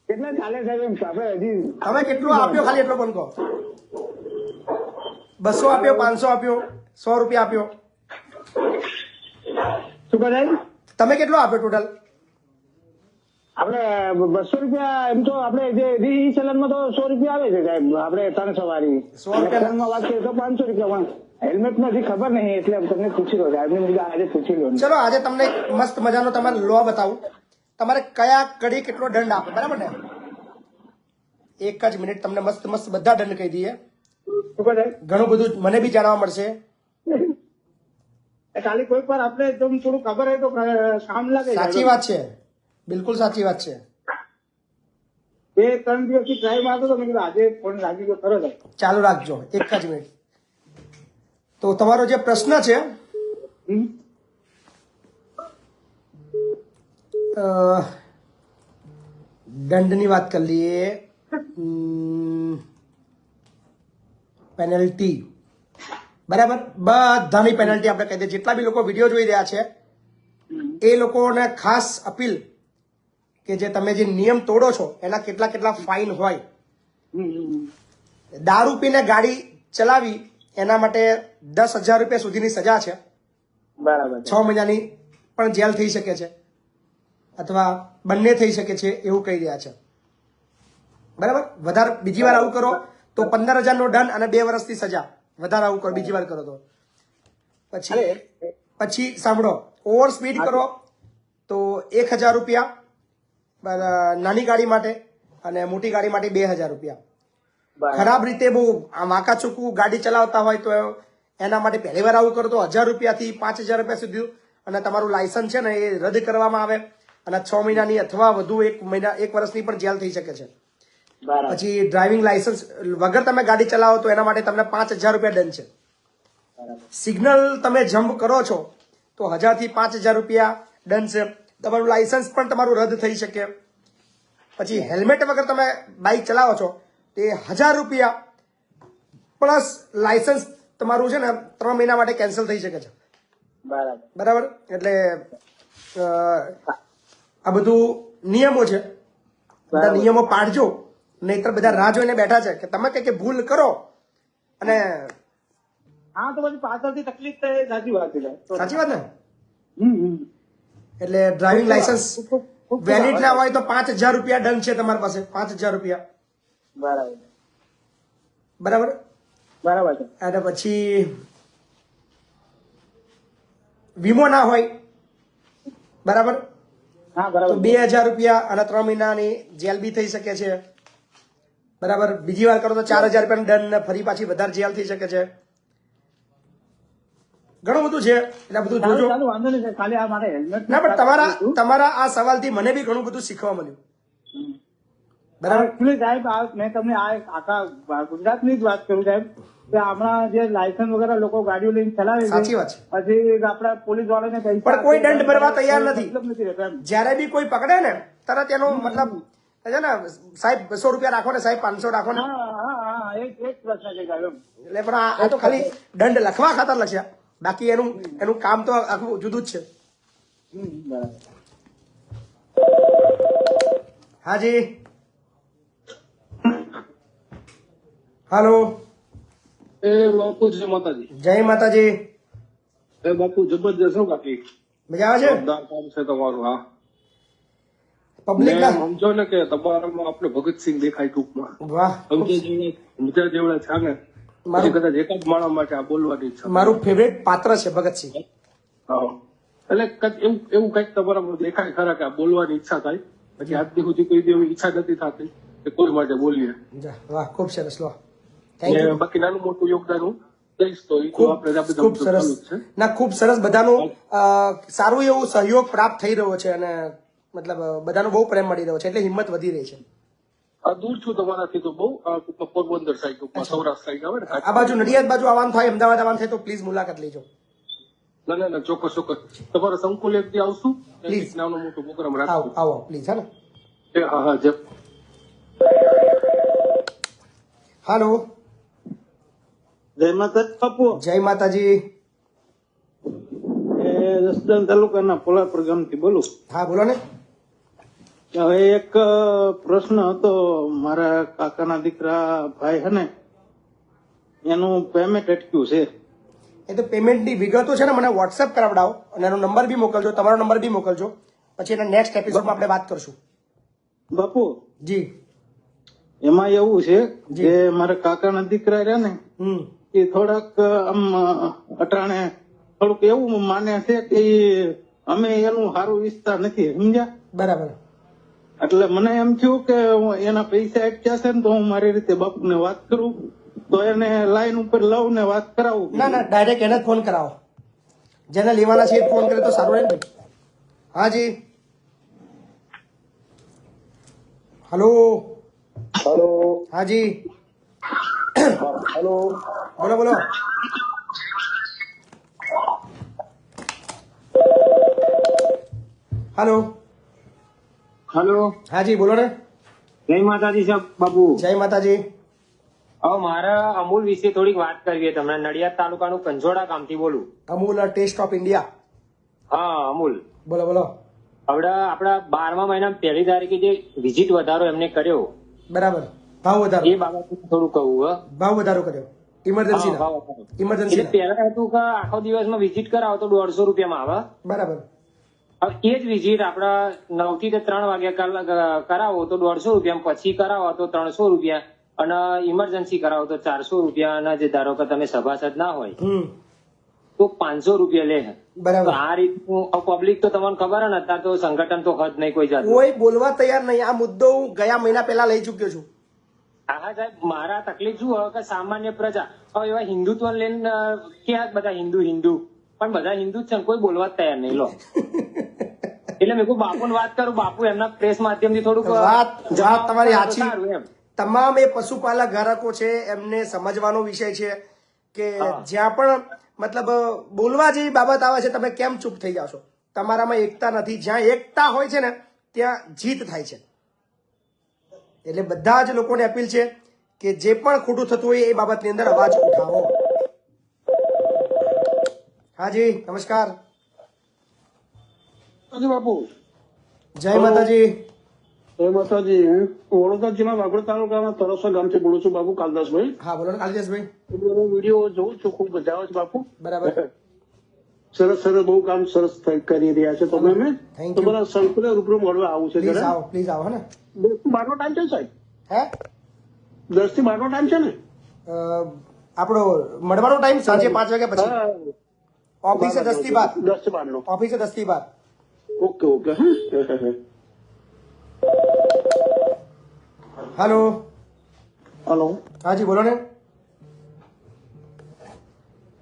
S5: કેટલા ચાલે સાહેબ એમ આપણે હજી
S1: તમે કેટલો આપ્યો? ખાલી એટલો પણ કહો. 200 આપ્યો, 500 આપ્યો, 100 રૂપિયા આપ્યો?
S5: શું કહે સાહેબ?
S1: તમે કેટલો આપ્યો ટોટલ?
S5: આપણે 200 રૂપિયા એમ તો આપણે જે ઈ ચલનમાં તો 100 રૂપિયા આવે છે સાહેબ. આપણે 300 વાળી
S1: 100 રૂપિયા
S5: ચલનમાં વાત કરીએ તો 500 રૂપિયા. પણ હેલ્મેટ માં હજી ખબર નહીં એટલે તમને પૂછી લો સાહેબ. આજે પૂછી લો.
S1: ચલો, આજે તમને એક મસ્ત મજાનો તમારે લો બતાવું. તમારે કયા કડી કેટલો દંડ આપે, બરાબર ને? એક જ મિનિટ, તમને મસ્ત બધા દંડ કહી દઈએ.
S5: શું કહે સાહેબ?
S1: ઘણું બધું મને બી જાણવા મળશે.
S5: ખાલી કોઈ પર આપણે થોડું ખબર હોય તો કામ લાગે.
S1: સાચી વાત છે. બિલકુલ સાચી વાત છે.
S6: 2-3 દિવસથી ટ્રાય મારતો તો મેં કીધું આજે ફોન લાગી ગયો ખરો સાહેબ.
S1: ચાલુ રાખજો, એક જ મિનિટ. તો તમારો જે પ્રશ્ન છે દંડની વાત કરી લઈએ. પેનલ્ટી, બરાબર, બધાની પેનલ્ટી આપણે કહી દઈએ. જેટલા બી લોકો વિડીયો જોઈ રહ્યા છે એ લોકોને ખાસ અપીલ કે જે તમે જે નિયમ તોડો છો એના કેટલા કેટલા ફાઇન હોય. દારૂ પીને ગાડી ચલાવી એના માટે 10,000 રૂપિયા સુધીની સજા છે.
S6: બરાબર
S1: 6 મહિનાની પણ જેલ થઈ શકે છે અથવા બંને થઈ શકે છે એવું કહી રહ્યા છે. બરાબર, વધારે બીજી વાર આવું કરો તો 15,000 નો દંડ અને 2 વર્ષની સજા. વધારે આવું કરો, બીજી વાર કરો તો પછી સાંભળો, ઓવર સ્પીડ કરો તો 1,000 રૂપિયા નાની ગાડી માટે અને મોટી ગાડી માટે 2,000 રૂપિયા. ખરાબ રીતે બહુ વાંકા ચૂકવું ગાડી ચલાવતા હોય તો એના માટે પહેલી વાર આવું કરો તો 1,000 રૂપિયાથી 5,000 રૂપિયા સુધી અને તમારું લાયસન્સ છે ને એ રદ કરવામાં આવે અને 6 મહિનાની અથવા વધુ 1 વર્ષની પણ જેલ થઈ શકે છે. પછી ડ્રાઇવિંગ લાયસન્સ વગર તમે ગાડી ચલાવો તો એના માટે તમને 5,000 રૂપિયા દંડ છે. સિગ્નલ તમે જમ્પ કરો છો તો 1,000 થી 5,000 રૂપિયા દંડ છે. તમારું લાયસન્સ પણ તમારું રદ થઈ શકે. પછી હેલ્મેટ વગર તમે બાઇક ચલાવો છો તો 1,000 રૂપિયા પ્લસ લાયસન્સ તમારું છે ને 3 મહિના માટે કેન્સલ થઈ શકે છે. બરાબર, એટલે આ બધું નિયમો છે, બધા નિયમો પાડજો. નહીતર બધા રાહ જોઈને બેઠા છે કે તમે કઈ ભૂલ કરો અને
S6: હા તો પછી પાછળથી તકલીફ થાય. સાચી વાત છે.
S1: સાચી વાત ને. એટલે ડ્રાઇવિંગ લાયસન્સ વેલિડ ના હોય તો 5,000 રૂપિયા દંડ છે તમારી પાસે. 5,000 રૂપિયા. બરાબર
S6: બરાબર છે.
S1: અને પછી વીમો ના હોય, બરાબર,
S6: હા
S1: તો
S6: બરાબર
S1: 2,000 રૂપિયા અને 3 મહિનાની જેલ બી થઈ શકે છે. બરાબર, બીજી વાર કરો તો 4,000 રૂપિયાનો દંડ ને ફરી પાછી વધારે જેલ થઈ શકે છે. ઘણું બધું છે, એટલે બધું જોજો.
S6: ચાલુ વાંધો નહીં સાહેબ. ખાલી આ મારે હેલ્મેટ
S1: ના, પણ તમારા આ સવાલથી મને બી ઘણું બધું શીખવા મળ્યું. બરાબર,
S6: એકચ્યુઅલી સાહેબ મેં તમને આ આખા ગુજરાતની જ વાત કરું સાહેબ કે હમણાં જે લાયસન્સ વગેરે લોકો ગાડીઓ લઈને ચલાવે છે.
S1: સાચી વાત છે.
S6: પછી આપણા પોલીસ વાળાને પૈસા
S1: પણ કોઈ દંડ ભરવા તૈયાર નથી.
S6: મતલબ નથી રહેતો એમ.
S1: જ્યારે બી કોઈ પકડે ને તરત એનો મતલબ છે ને, સાહેબ 200 રૂપિયા રાખો ને, સાહેબ 500 રાખો ને.
S6: હા એક પ્રશ્ન છે સાહેબ એમ.
S1: એટલે પણ આ તો ખાલી દંડ લખવા ખાતર લખ્યા, બાકી એનું કામ તો આખું જુદું જ છે.
S6: બરાબર.
S1: હાજી, હાલો,
S7: એ બાપુ જય માતાજી.
S1: જય માતાજી.
S7: એ બાપુ જબરજસ્ત હો બાકી
S1: મજા આવે છે.
S7: જોરદાર કામ છે તમારું. હા,
S1: પબ્લિક
S7: મેં સમજો ને કે તમારામાં આપણે ભગતસિંહ દેખાય ટૂંકમાં.
S1: વાહ,
S7: સમજ્યા જેવડા છે ને. પછી કદાચ એક જ માણસ માટે આ બોલવાની ઈચ્છા.
S1: મારું ફેવરેટ પાત્ર છે ભગતસિંહ.
S7: હા, એટલે એવું કઈક તમારામાં દેખાય ખરા કે આ બોલવાની ઈચ્છા થાય. પછી આજ સુધી કોઈ દી એવી ઈચ્છા નથી થતી કે કોઈ માટે બોલીએ.
S1: વાહ, ખૂબ સરસ. લો, થેન્ક યુ.
S7: બાકી નાનું મોટું યોગદાન હું દઈશ તો એ તો આપણે આ બધા
S1: ખૂબ સરસ.
S7: છે.
S1: ના, ખૂબ સરસ. બધાનું સારું એવું સહયોગ પ્રાપ્ત થઈ રહ્યો છે અને મતલબ બધાનો બહુ પ્રેમ મળી રહ્યો છે એટલે હિંમત વધી રહી છે.
S7: દૂર છું તમારાથી તો બહુ પોરબંદર સાઈડ ઉપર સૌરાષ્ટ્ર સાઈડ આવે ને.
S1: આ બાજુ નડિયાદ બાજુ આવવાનું થાય, અમદાવાદ આવવાનું થાય તો પ્લીઝ મુલાકાત લેજો.
S7: ના ચોક્કસ તમારા સંકુલ એક દી આવશું.
S1: Please.
S7: નાનો મોટો પ્રોગ્રામ
S1: આવો
S7: રાખશું.
S1: આવો પ્લીઝ. હા ને.
S7: હા જય.
S1: હાલો,
S8: જય માતા બાપુ.
S1: જય માતાજી.
S8: એ જસદણ તાલુકાના પોલાપુર ગામથી બોલું.
S1: હા, બોલો ને.
S8: હવે એક પ્રશ્ન હતો. મારા કાકાના દીકરા ભાઈ હે ને એનું પેમેન્ટ અટક્યું છે.
S1: એ તો પેમેન્ટની વિગતો છે ને મને વોટ્સએપ કરાવડાવો અને એનો નંબર બી મોકલજો, તમારો નંબર બી મોકલજો. પછી એના નેક્સ્ટ એપિસોડમાં આપણે વાત કરશું.
S8: બાપુ
S1: જી.
S8: એમાં એવું છે કે મારા કાકાના દીકરા રહ્યા ને એ થોડાક આમ અટાણે થોડુંક એવું માને છે કે અમે એનું સારું ઈચ્છતા નથી, સમજ્યા?
S1: બરાબર.
S8: એટલે મને એમ થયું કે એના પૈસા અટક્યા છે ને તો હું મારી રીતે બાપુને વાત કરું તો એને લાઈન ઉપર લઉં ને વાત કરાવું.
S1: ના, ડાયરેક્ટ એને જ ફોન કરાવો. જેને લેવાના છે એ ફોન કરે તો સારું રહે ને. હાજી, हेलो
S10: हेलो
S1: हाँ जी
S10: हेलो
S1: बोलो बोलो हेलो
S6: હલો,
S1: हाँ जी बोलो ने
S6: જય માતાજી સાહેબ બાપુ.
S1: जय माता जी
S6: હવે મારે અમૂલ વિશે થોડીક વાત કરવી છે તમને. નડિયાદ તાલુકાનું કંજોડા ગામથી બોલું.
S1: अमूल टेस्ट ऑफ इंडिया
S6: હા, અમૂલ.
S1: बोलो बोलो
S6: હવે આપડા 12મા મહિના પહેલી તારીખે જે વિઝિટ વધારો એમને કર્યો
S1: बराबर भाव વધારો
S6: એ બાબતે થોડું કહું. હા,
S1: ભાવ વધારો કર્યો ઇમરજન્સી
S6: ભાવ વધારો.
S1: ઇમરજન્સી
S6: એટલે પહેલા હતું કે આખો દિવસમાં વિઝિટ કરાવો તો 150 રૂપિયામાં આવે.
S1: બરાબર
S6: હવે એ જ વિઝિટ આપડા 9 થી 3 વાગ્યા કરાવો તો 150 રૂપિયા, પછી કરાવો તો 300 રૂપિયા, અને ઇમરજન્સી કરાવો તો 400 રૂપિયા, અને જે ધારો કે તમે સભાસદ ના હોય તો 500 રૂપિયા લે. તો
S1: બરાબર
S6: આ રીતનું પબ્લિક તો તમને ખબર હે ને, અત્યારે તો સંગઠન તો હદ નહીં કોઈ જાત.
S1: કોઈ બોલવા તૈયાર નહીં. આ મુદ્દો હું ગયા મહિના પહેલા લઈ ચુક્યો છું.
S6: હા સાહેબ, મારા તકલીફ શું હોય કે સામાન્ય પ્રજા હવે એવા હિન્દુત્વ લઈને ક્યાં બધા હિન્દુ હિન્દુ, પણ બધા હિન્દુ જ છે ને કોઈ બોલવા જ તૈયાર નહીં. લો એટલે મેં કહું બાપુ વાત કરું, બાપુ એમના પ્રેસ માધ્યમથી થોડુંક
S1: વાત તમારી સાચી.
S6: સારું એમ.
S1: તમામ એ પશુપાલક ગ્રાહકો છે એમને સમજવાનો વિષય છે કે જ્યાં પણ મતલબ બોલવા જેવી બાબત આવે છે તમે કેમ ચૂપ થઈ જાવ છો. તમારામાં એકતા નથી. જ્યાં એકતા હોય છે ને ત્યાં જીત થાય છે. એટલે બધા જ લોકોને અપીલ છે કે જે પણ ખોટું થતું હોય એ બાબતની અંદર અવાજ ઉઠાવો. હાજી નમસ્કાર.
S7: બાપુ
S1: જય માતાજી.
S7: જય માતાજી. હું વડોદરા જિલ્લા વાગડ તાલુકાના તરસા ગામથી બોલું છું બાપુ, કાલદાસભાઈ.
S1: હા બોલો ને કાલિદાસભાઈ.
S7: હું વિડીયો જોઉં છું, ખૂબ મજા આવે છે બાપુ.
S1: બરાબર
S7: સરસ સરસ બહુ કામ સરસ કરી રહ્યા છે તમે. મેં
S1: Thank
S7: તો
S1: you.
S7: બધા સંકુલે રૂબરૂ મળવા આવું છે.
S1: પ્લીઝ આવો પ્લીઝ આવો હે ને.
S7: 10 થી 12 નો ટાઈમ છે સાહેબ?
S1: હે
S7: 10 થી 12 નો ટાઈમ છે ને?
S1: આપણો મળવાનો ટાઈમ સાંજે 5 વાગ્યા પછી.
S7: હા,
S1: ઓફિસે 10 થી 12.
S7: 10 થી 12 નો.
S1: ઓફિસે 10 થી 12.
S7: Okay okay. હા
S1: हेलो
S7: हेलो
S1: हाँ जी बोलो ने.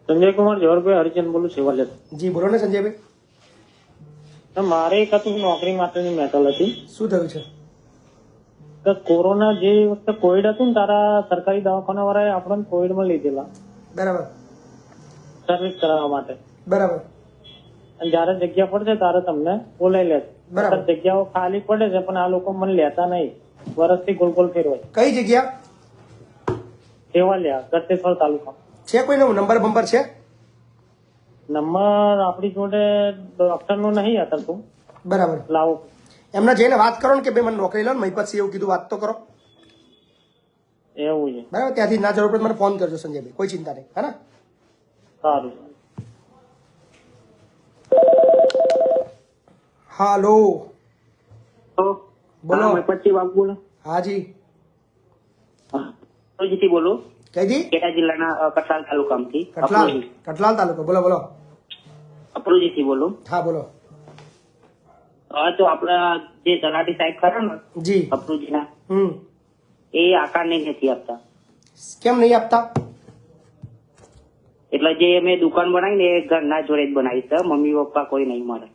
S2: સંજય કુમાર જવહરભાઈ હરિચંદ બોલું સેવાલેસ.
S1: જી બોલો ને સંજયભાઈ.
S2: મારે એક હતું નોકરી માટેની મેટલ હતી
S1: શું થયું છે?
S2: કે કોરોના જે વખતે કોવિડ હતું ને તારા સરકારી દવાખાના વાળાએ આપણને કોવિડમાં લીધેલા
S1: બરાબર
S2: સર્વિસ કરાવવા માટે.
S1: બરાબર
S2: અને જયારે જગ્યા પડશે ત્યારે તમને બોલાવી લે.
S1: બરાબર.
S2: જગ્યાઓ ખાલી પડે છે પણ આ લોકો મને લેતા નહીં. વર્ષથી ગોલ ગોલ ફેરવાય.
S1: કઈ જગ્યા
S2: સેવાલિયા ગટેશ્વર તાલુકા.
S1: છે કોઈનો નંબર બંબર છે?
S2: નંબર આપણી જોડે ડોક્ટર નો નહીં હતા તું
S1: બરાબર
S2: લાવો.
S1: એમને જઈને વાત કરો ને કે ભાઈ મને નોકરી લો ને મહિપતસિંહ એવું કીધું, વાત તો કરો.
S2: એવું છે.
S1: બરાબર ત્યાંથી ના જરૂર પડે મને ફોન કરજો સંજયભાઈ, કોઈ ચિંતા નહીં. હા ને
S2: સારું.
S1: હાલો બોલો.
S2: પછી બાપુ બોલો.
S1: હાજી
S2: અપ્રુજીથી બોલું.
S1: કઈથી?
S2: ખેડા જિલ્લાના કઠલાલ તાલુકામાંથી.
S1: કઠલાલ કઠલાલ તાલુકો. બોલો બોલો.
S2: અપ્રુજીથી બોલું.
S1: હા બોલો.
S2: હવે તો આપડા જે તલાટી સાહેબ ખરા ને
S1: જી
S2: અપ્રુજીના,
S1: હમ
S2: એ આકારને નથી આપતા.
S1: કેમ નહીં આપતા?
S2: એટલે જે મેં દુકાન બનાવી ને એ ઘરના જોડે જ બનાવી છે. મમ્મી પપ્પા કોઈ નહીં મારે.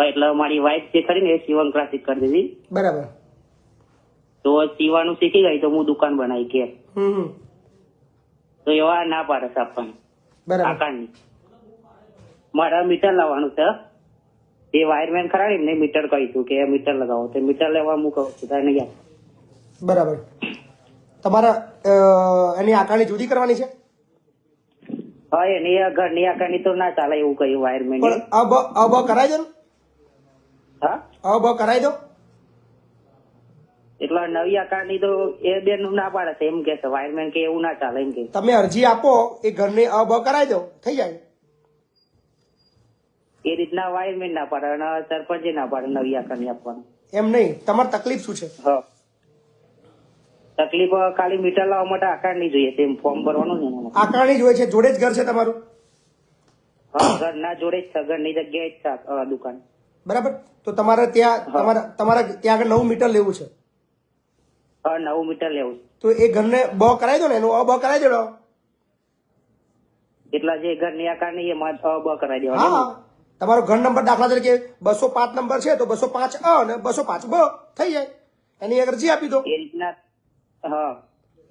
S2: એટલે મારી વાઈફ જે ખરી ને એ સીવણ ક્લાસીસ કરી દીધી.
S1: બરાબર.
S2: તો સીવાનું શીખી ગઈ તો હું દુકાન બનાવી કે તો એવા ના પાડે છે આપવાની.
S1: બરાબર
S2: આકારની. મારા મીટર લાવવાનું છે. એ વાયરમેન ખરા ને એમને મીટર કહીશું કે મીટર લગાવો. તો મીટર લેવા હું કહું છું તારે નહીં આપે.
S1: બરાબર. તમારા એની આકારણી જુદી કરવાની છે?
S2: હા એની ઘરની આકારણી તો ના ચાલે એવું કહ્યું વાયરમેન.
S1: પણ અબ કરાવી દો ને.
S2: હા
S1: અબ કરાવી દો.
S2: એટલે નવી આકારની તો એ બેન ના પાડે છે એમ કે છે વાયરમેન કે એવું ના ચાલે એમ કે.
S1: તમે અરજી આપો એ ઘરની અબ કરાવી દો થઈ જાય.
S2: એ રીતના વાયરમેન ના પાડે અને સરપંચે ના પાડે નવી આકારની આપવાનું.
S1: એમ નહીં, તમારી તકલીફ શું છે?
S2: હા તકલીફ ખાલી મીટર લાવવા માટે આકારની જોઈએ તેમ ફોર્મ ભરવાનું ને એમાં.
S1: આકારણી જ હોય છે. જોડે જ ઘર છે તમારું?
S2: હા ઘરના જોડે જ છે. ઘરની જગ્યાએ જ છે દુકાન.
S1: બરાબર. તો તમારે ત્યાં તમારા ત્યાં આગળ નવું મીટર લેવું છે?
S2: હા 9 મીટર લેવું.
S1: તો એ ઘરને બ કરાવી દો ને, એનું અ બ કરાવી દો.
S2: એટલા જે ઘરની આકારની એમાં બ કરાવી
S1: હા
S2: દેવાનું.
S1: તમારો ઘર નંબર દાખલા તરીકે 205 નંબર છે તો 205 અ અને 205 બ થઈ જાય, એની એક અરજી આપી દો.
S2: એ રીતના હા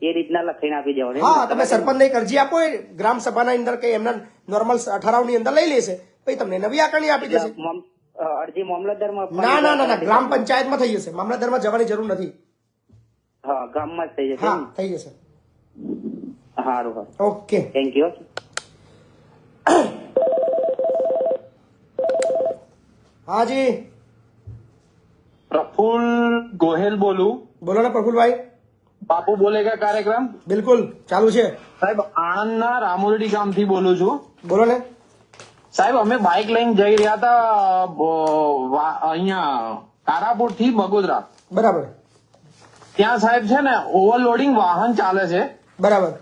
S2: એ રીતના લખીને આપી દેવાનું.
S1: હા, તમે સરપંચને એક અરજી આપો, એ ગ્રામ સભાના અંદર કે એમના નોર્મલ ઠરાવની અંદર લઈ લેશે, પછી તમને નવી આકારણી આપી દેશે.
S2: અરજી મામલતદારમાં
S1: ના ના ના ના, ગ્રામ પંચાયતમાં થઈ જશે, મામલતદારમાં જવાની જરૂર નથી.
S2: હા ગામમાં જ થઈ જશે.
S1: હા થઈ જશે.
S2: સારું હા
S1: ઓકે,
S2: થેન્ક યુ.
S1: હાજી
S7: પ્રફુલ ગોહેલ બોલું.
S1: બોલો ને પ્રફુલભાઈ.
S7: બાપુ બોલેગા કાર્યક્રમ
S1: બિલકુલ ચાલુ છે
S7: સાહેબ. આણંદના રામોલડી ગામથી બોલું છું.
S1: બોલો ને.
S7: સાહેબ અમે બાઇક લઈને જઈ રહ્યા હતા અહીંયા તારાપુર થી બગોદરા.
S1: બરાબર.
S7: ત્યાં સાહેબ છે ને ઓવરલોડિંગ વાહન ચાલે છે.
S1: બરાબર.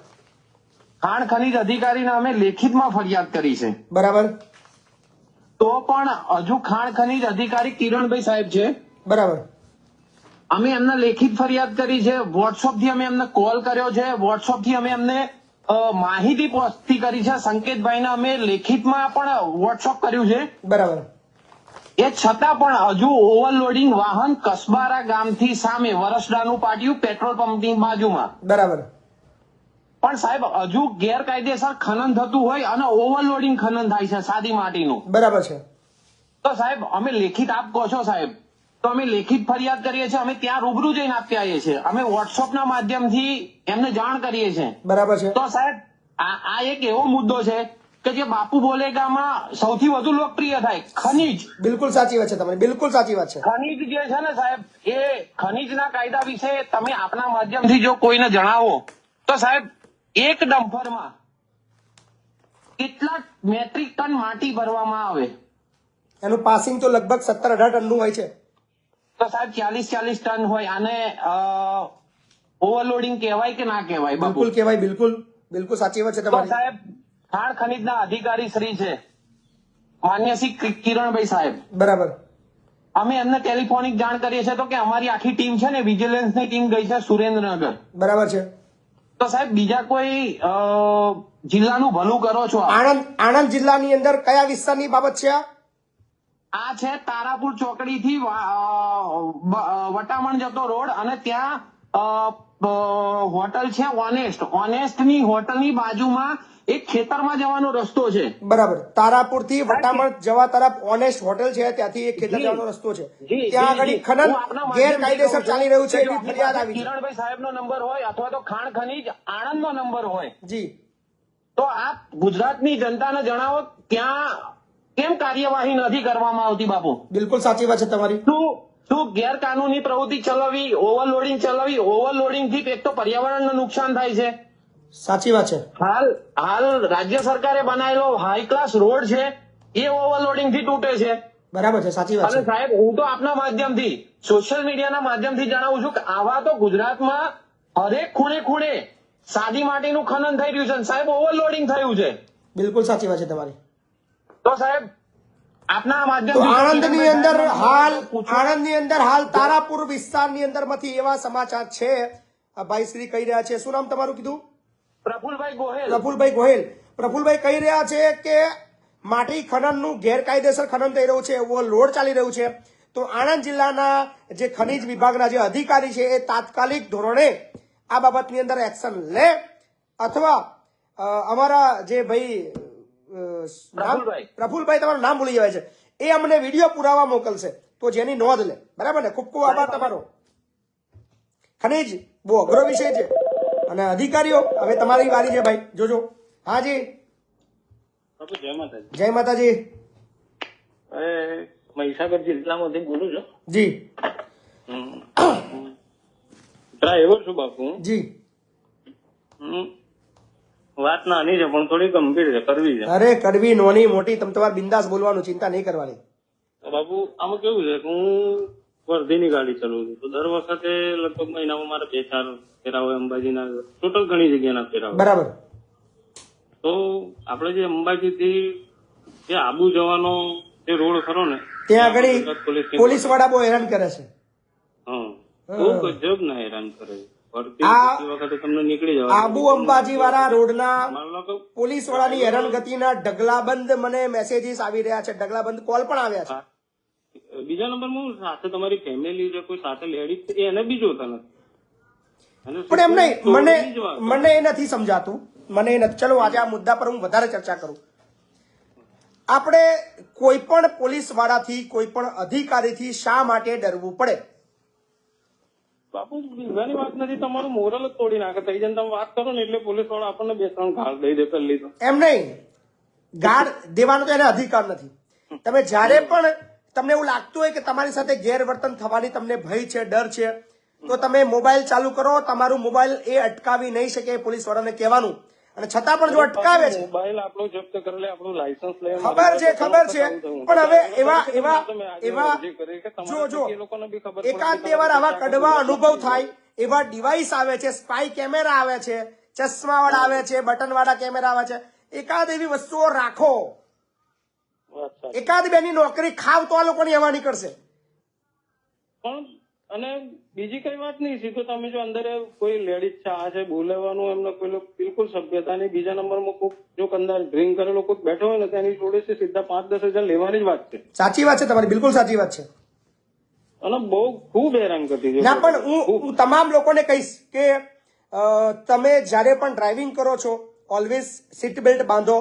S7: ખાણ ખનીજ અધિકારીને અમે લેખિતમાં ફરિયાદ કરી છે.
S1: બરાબર.
S7: તો પણ હજુ ખાણ ખનીજ અધિકારી કિરણભાઈ સાહેબ છે.
S1: બરાબર.
S7: અમે એમને લેખિત ફરિયાદ કરી છે. વોટ્સઅપ થી અમે એમને કોલ કર્યો છે. વોટ્સઅપ થી અમે એમને માહિતી પહોંચતી કરી છે. સંકેતભાઈને અમે લેખિતમાં પણ વોટ્સઅપ કર્યું છે.
S1: બરાબર.
S7: એ છતાં પણ હજુ ઓવરલોડિંગ વાહન કસબારા ગામથી સામે વરસડાનું પાટિયું પેટ્રોલ પંપની બાજુમાં.
S1: બરાબર.
S7: પણ સાહેબ હજુ ગેરકાયદેસર ખનન થતું હોય અને ઓવરલોડિંગ ખનન થાય છે સાદી માટીનું.
S1: બરાબર છે.
S7: તો સાહેબ અમે લેખિત આપ કહો છો સાહેબ, તો અમે લેખિત ફરિયાદ કરીએ છીએ. અમે ત્યાં રૂબરૂ જઈને આપી આવીએ છીએ. અમે વોટ્સઅપના માધ્યમથી એમને જાણ કરીએ છીએ.
S1: બરાબર છે.
S7: તો સાહેબ આ એક એવો મુદ્દો છે કે જે બાપુ બોલેગામાં સૌથી વધુ લોકપ્રિય થાય ખનીજ.
S1: બિલકુલ સાચી વાત છે તમારી, બિલકુલ સાચી વાત છે.
S7: ખનીજ જે છે ને સાહેબ, એ ખનીજના કાયદા વિશે તમે આપના માધ્યમથી જો કોઈને જણાવો તો સાહેબ એક ડમ્પરમાં કેટલા મેટ્રિક ટન માટી ભરવામાં આવે?
S1: એનું પાસિંગ તો લગભગ 17-18 ટનનું હોય છે.
S7: તો સાહેબ 40 ટન હોય. આને ઓવરલોડિંગ કહેવાય કે ના કહેવાય?
S1: બિલકુલ કહેવાય, બિલકુલ બિલકુલ સાચી વાત છે
S7: તો
S1: તમારી.
S7: સાહેબ ખાણ ખનીજના અધિકારી શ્રી છે માન્ય શ્રી કિરણભાઈ સાહેબ.
S1: બરાબર.
S7: અમે એમને ટેલિફોનિક જાણ કરીએ છીએ તો કે અમારી આખી ટીમ છે ને વિજિલન્સની ટીમ ગઈ છે સુરેન્દ્રનગર.
S1: બરાબર છે.
S7: તો સાહેબ બીજા કોઈ જિલ્લાનું ભલું કરો છો આપ?
S1: આણંદ જિલ્લાની અંદર કયા વિસ્તારની બાબત છે
S7: આ છે તારાપુર ચોકડી થી વટામણ જતો રોડ અને ત્યાં હોટલ છે ઓનેસ્ટ ની હોટલની બાજુમાં એક ખેતરમાં જવાનો રસ્તો છે.
S1: બરાબર. તારાપુર થી વટામણ જવા તરફ ઓનેસ્ટ હોટેલ છે, ત્યાંથી એક ખેતર જવાનો રસ્તો છે. ત્યાં આગળ ખનન ગેરકાયદેસર ચાલી રહ્યું છે એવી ફરિયાદ આવી છે.
S7: કિરણભાઈ સાહેબનો નંબર હોય અથવા તો ખાણ ખનીજ આણંદનો નંબર હોય
S1: જી,
S7: તો આપ ગુજરાતની જનતાને જણાવો ત્યાં કેમ કાર્યવાહી નથી કરવામાં આવતી બાપુ?
S1: બિલકુલ સાચી વાત છે તમારી.
S7: શું ગેરકાનૂની પ્રવૃત્તિ ચલાવવી, ઓવરલોડિંગ થી એક તો પર્યાવરણને નુકસાન થાય છે.
S1: સાચી વાત છે.
S7: હાલ રાજ્ય સરકારે બનાવેલો હાઈ ક્લાસ રોડ છે એ ઓવરલોડિંગ થી તૂટે છે.
S1: બરાબર છે, સાચી વાત
S7: અને
S1: છે.
S7: સાહેબ હું તો આપના માધ્યમથી સોશિયલ મીડિયાના માધ્યમથી જણાવું છું કે આવા તો ગુજરાતમાં હરેક ખૂણે સાદી માટીનું ખનન થઈ રહ્યું છે અને સાહેબ ઓવરલોડિંગ થયું છે.
S1: બિલકુલ સાચી વાત છે તમારી.
S7: તો સાહેબ આપના
S1: તો
S7: માધ્યમથી
S1: આણંદની અંદર હાલ તારાપુર વિસ્તારની અંદર માંથી એવા સમાચાર છે. ભાઈ શ્રી કહી રહ્યા છે, શું નામ તમારું કીધું?
S7: પ્રફુલભાઈ ગોહેલ.
S1: પ્રફુલભાઈ ગોહેલ. પ્રફુલભાઈ કહી રહ્યા છે કે માટી ખનનનું ગેરકાયદેસર ખનન થઈ રહ્યું છે, ઓવરલોડ ચાલી રહ્યું છે. તો આણંદ જિલ્લાના જે ખનીજ વિભાગના જે અધિકારી છે એ તાત્કાલિક ધોરણે આ બાબતની અંદર એક્શન લે અથવા અમારા જે ભાઈ પ્રફુલભાઈ તમારું નામ ભૂલી જવાય છે એ અમને વિડીયો પુરાવા મોકલશે તો જેની નોંધ લે. બરાબર ને? ખૂબ ખૂબ આભાર તમારો. ખનીજ બહુ અઘરો વિષય છે અને અધિકારીઓ હવે તમારી વારી છે ભાઈ, જોજો. હાજી જય માતાજી.
S10: મહીસાગર જિલ્લામાંથી બોલું છું.
S1: જી
S10: ડ્રાઈવર છું બાપુ.
S1: જી.
S10: વાત નાની છે પણ થોડી ગંભીર છે, કરવી છે.
S1: અરે કરવી નોની મોટી તમે તમારે બિંદાસ બોલવાનું, ચિંતા નહીં કરવાની.
S10: બાપુ આમાં કેવું છે કે હું વર્ધીની ગાડી ચલાવું છું તો દર વખતે લગભગ મહિનામાં મારે 2-4 ફેરા હોય અંબાજીના, ટોટલ ઘણી જગ્યાના ફેરા હોય.
S1: બરાબર.
S10: તો આપણે જે અંબાજી થી જે આબુ જવાનો જે રોડ ખરો ને
S1: ત્યાં આગળ પોલીસ વાળા બહુ હેરાન કરે છે.
S10: હા બહુ ગજબ ના હેરાન કરે છે. ભરતી
S1: આ-
S10: એ વખતે તમને નીકળી જવા
S1: આબુ અંબાજી વાળા રોડના
S10: માનો કે
S1: પોલીસ વાળાની હેરાનગતિના ઢગલાબંધ મને મેસેજીસ આવી રહ્યા છે, ઢગલાબંધ કોલ પણ આવ્યા છે.
S10: બીજા નંબરમાં સાથે તમારી ફેમિલી છે, કોઈ સાથે લેડીઝ છે, એને બી જોતા નથી. અને
S1: પણ એમ નહીં,
S10: તો
S1: મને
S10: બીજી વાત.
S1: મને એ નથી સમજાતું, મને એ નથી. ચલો આજે આ મુદ્દા પર હું વધારે ચર્ચા કરું. આપણે કોઈ પણ પોલીસ વાળાથી, કોઈ પણ અધિકારીથી શા માટે ડરવું પડે?
S10: બાપુ બીજાની વાત નથી, તમારું મોરલ જ તોડી નાખે. થઈ જાય તમે વાત કરો ને એટલે પોલીસ વાળા આપણને 2-3 ઘાલ દઈ દે પહેલી તો.
S1: એમ નહીં, ગાર્ડ દેવાનો તો એને અધિકાર નથી. તમે જ્યારે પણ તમને એવું લાગતું હોય કે તમારી સાથે ગેરવર્તન થવાની તમને ભય છે, ડર છે, તો તમે મોબાઈલ ચાલુ કરો. તમારું મોબાઈલ એ અટકાવી નહીં શકે પોલીસ વાળાને કહેવાનું. અને છતાં પણ જો અટકાવે છે,
S10: મોબાઈલ આપણો જપ્ત કરી લે, આપણું લાયસન્સ લે,
S1: ખબર છે પણ હવે એવા જો એકાદ બે વાર આવા કડવા અનુભવ થાય, એવા ડિવાઇસ આવે છે, સ્પાય કેમેરા આવે છે, ચશ્મા વાળા આવે છે, બટન વાળા કેમેરા આવે છે, એકાદ એવી વસ્તુઓ રાખો. એકાદ બેની નોકરી ખાવ તો આ લોકોની એવા નીકળશે.
S10: પણ અને બીજી કઈ વાત નહીં, સીધું તમે જો અંદર કોઈ લેડીઝ છે, આ છે, બોલાવવાનું એમને કોઈ બિલકુલ સભ્યતા નહીં. બીજા નંબરમાં કોઈ જો અંદર ડ્રિંક કરેલો કોઈ બેઠો હોય ને તેની જોડે સીધા 5-10 હજાર લેવાની જ વાત છે.
S1: સાચી વાત છે તમારી, બિલકુલ સાચી વાત છે.
S10: અને બહુ ખૂબ હેરાન કરતી છે.
S1: ના પણ હું તમામ લોકોને કહીશ કે તમે જ્યારે પણ ડ્રાઇવિંગ કરો છો, ઓલવેઝ સીટ બેલ્ટ બાંધો.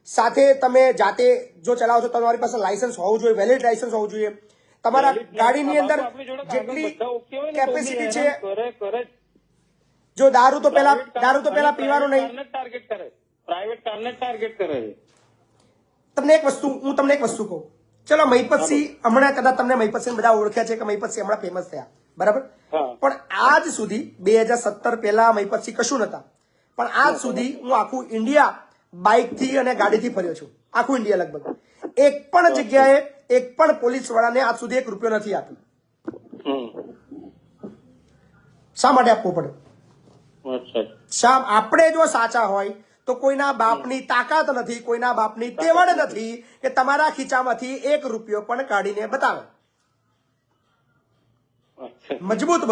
S1: સાથે તમે જાતે જો ચલાવો છો, તમારી પાસે લાયસન્સ હોવું જોઈએ, વેલિડ લાયસન્સ હોવું જોઈએ. તમારા ગાડીની અંદર જેટલી કેપેસિટી છે, જો દારૂ તો પેલા પીવાનું નહીં.
S10: ટાર્ગેટ કરે, પ્રાઇવેટ કારને ટાર્ગેટ કરે.
S1: હું તમને એક વસ્તુ કહું. ચલો મહિપતસિંહ હમણાં કદાચ તમને મહિપતસિંહ બધા ઓળખ્યા છે કે મહિપતસિંહ હમણાં ફેમસ થયા, બરાબર? પણ આજ સુધી 2017 પહેલા મહિપતસિંહ કશું નતા, પણ આજ સુધી હું આખું ઇન્ડિયા બાઇક થી અને ગાડીથી ફર્યો છું, આખું ઇન્ડિયા લગભગ. એક પણ જગ્યાએ એક પણ પોલીસ વાળાને આજ સુધી 1 રૂપિયો નથી આપ્યો. શા માટે આપવો પડે? આપણે જો સાચા હોય તો કોઈના બાપની તાકાત નથી, કોઈના બાપની તેવડ નથી કે તમારા ખીચામાંથી 1 રૂપિયો પણ કાઢીને બતાવે. મજબૂત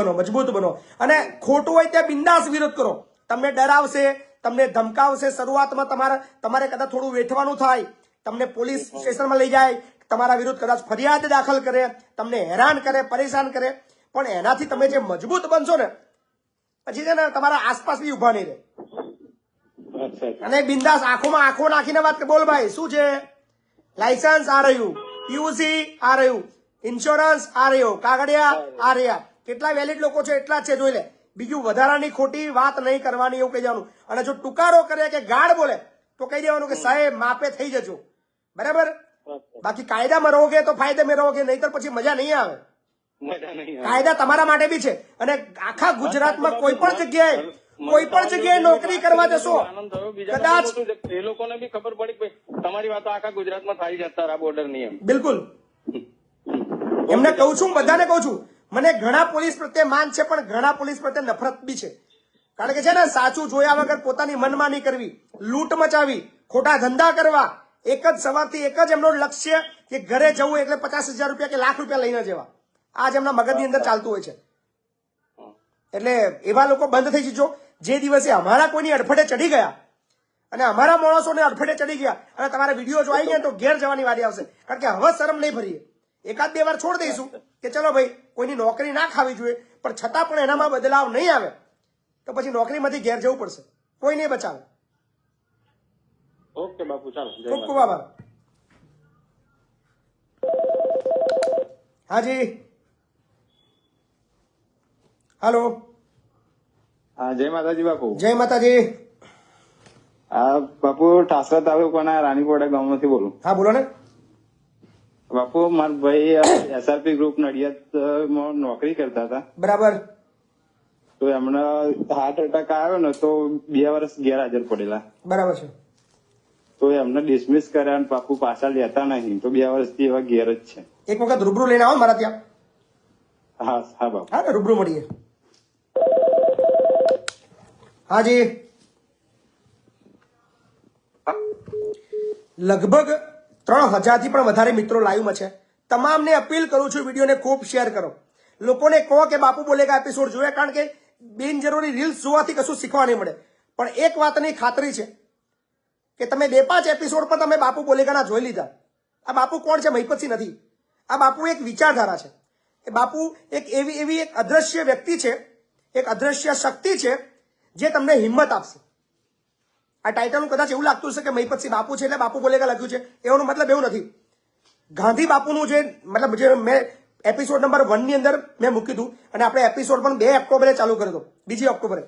S1: બનો અને ખોટું હોય ત્યાં બિંદાસ વિરોધ કરો. તમને ડરાવશે, તમને ધમકાવશે, શરૂઆતમાં તમારે કદાચ થોડું વેઠવાનું થાય, તમને પોલીસ સ્ટેશનમાં લઈ જાય, તમારા વિરુદ્ધ કદાચ ફરિયાદ દાખલ કરે, તમને હેરાન કરે, પરેશાન કરે, પણ એનાથી તમે જે મજબૂત બનશો ને, પછી છે ને તમારા આસપાસ બી ઉભા નહીં રહે. અને બિંદાસ આંખોમાં આંખો નાખીને વાત કે બોલ ભાઈ શું છે, લાયસન્સ આ રહ્યું, પીયુસી આ રહ્યું, ઇન્સ્યોરન્સ આ રહ્યો, કાગળિયા આ રહ્યા, કેટલા વેલિડ લોકો છે એટલા જ છે, જોઈ લે. બીજું વધારાની ખોટી વાત નહીં કરવાની, એવું કહી દેવાનું. અને જો ટુકારો કરે કે ગાળ બોલે તો કહી દેવાનું કે સાહેબ માપે થઈ જજો, બરાબર? બાકી કાયદામાં રહોગે તો ફાયદે મેં રહોગે, નહીતર પછી મજા નહીં આવે. કાયદા તમારા માટે બી છે. અને આખા ગુજરાતમાં કોઈ પણ જગ્યાએ નોકરી કરવા જશો, કદાચ
S10: એ લોકોને બી ખબર પડી કે તમારી વાત આખા ગુજરાતમાં થાય છે અત્યારે આ બોર્ડર ની. એમ
S1: બિલકુલ એમને કહું છું, બધાને કહું છું, મને ઘણા પોલીસ પ્રત્યે માન છે, પણ ઘણા પોલીસ પ્રત્યે નફરત બી છે. કારણ કે છે ને, સાચું જોયા વગર પોતાની મનમાની કરવી, લૂંટ મચાવી, ખોટા ધંધા કરવા, એક જ સવારથી એક જ એમનો લક્ષ્ય કે ઘરે જવું એટલે 50,000 રૂપિયા કે લાખ રૂપિયા લઈને જવા. આજ એમના મગજની અંદર ચાલતું હોય છે. એટલે એવા લોકો બંધ થઈ જજો. જે દિવસે અમારા કોઈની અડફડે ચડી ગયા અને અમારા માણસોને અડફડે ચડી ગયા અને તમારા વિડીયો જો આવી ગયા તો ઘેર જવાની વારી આવશે. કારણ કે હવે શરમ નહીં ભરીએ. 1-2 વાર છોડ દઈશું કે ચલો ભાઈ કોઈની નોકરી ના ખાવી જોઈએ, પણ છતાં પણ એનામાં બદલાવ નહીં આવે તો પછી નોકરીમાંથી ઘેર જવું પડશે. કોઈ નહીં બચાવે.
S10: ઓકે બાપુ, ચાલો.
S1: ખૂબ ખૂબ આભાર. હાજી, હાલો.
S11: હા, જય માતાજી બાપુ.
S1: જય માતાજી.
S11: હા બાપુ, ઠાસરા તાલુકાના રાણીપોડા ગામમાંથી બોલું.
S1: હા બોલો ને.
S11: બાપુ, મારા ભાઈ એસઆરપી ગ્રુપ નડિયાદમાં નોકરી કરતા હતા,
S1: બરાબર?
S11: તો એમને હાર્ટ એટેક આવ્યો ને તો 2 વર્ષ ગેરહાજર પડેલા,
S1: બરાબર છે.
S11: તો એમને ડિસમિસ કર્યા અને બાપુ પાછા લેતા નહીં, તો 2 વર્ષથી એવા ઘેર જ છે.
S1: એક વખત રૂબરૂ લઈને આવો મારા ત્યાં.
S11: હા હા બાપુ.
S1: હા, રૂબરૂ મળીએ. હાજી, લગભગ 3,000 થી પણ વધારે મિત્રો લાઈવમાં છે. તમામને અપીલ કરું છું, વિડીયોને ખૂબ શેર કરો. લોકોને કહો કે બાપુ બોલેગા એપિસોડ જોયા, કારણ કે બિનજરૂરી રીલ્સ જોવાથી કશું શીખવા નહીં મળે, પણ એક વાતની ખાતરી છે કે તમે 2-5 એપિસોડ પર તમે બાપુ બોલેગાના જોઈ લીધા. આ બાપુ કોણ છે? મહિપતસિંહ નથી. આ બાપુ એક વિચારધારા છે. એ બાપુ એક એવી એક અદ્રશ્ય વ્યક્તિ છે, એક અદ્રશ્ય શક્તિ છે જે તમને હિંમત આપશે. આ ટાઇટલનું કદાચ એવું લાગતું હશે કે મહિપતસિંહ બાપુ છે એટલે બાપુ બોલેગા લખ્યું છે, એનો મતલબ એવું નથી. ગાંધી બાપુનું જે મતલબ જે મેં એપિસોડ નંબર 1 ની અંદર મેં મૂકી હતું, અને આપણે એપિસોડ પણ 2 ઓક્ટોબરે ચાલુ કર્યો હતો, 2 ઓક્ટોબરે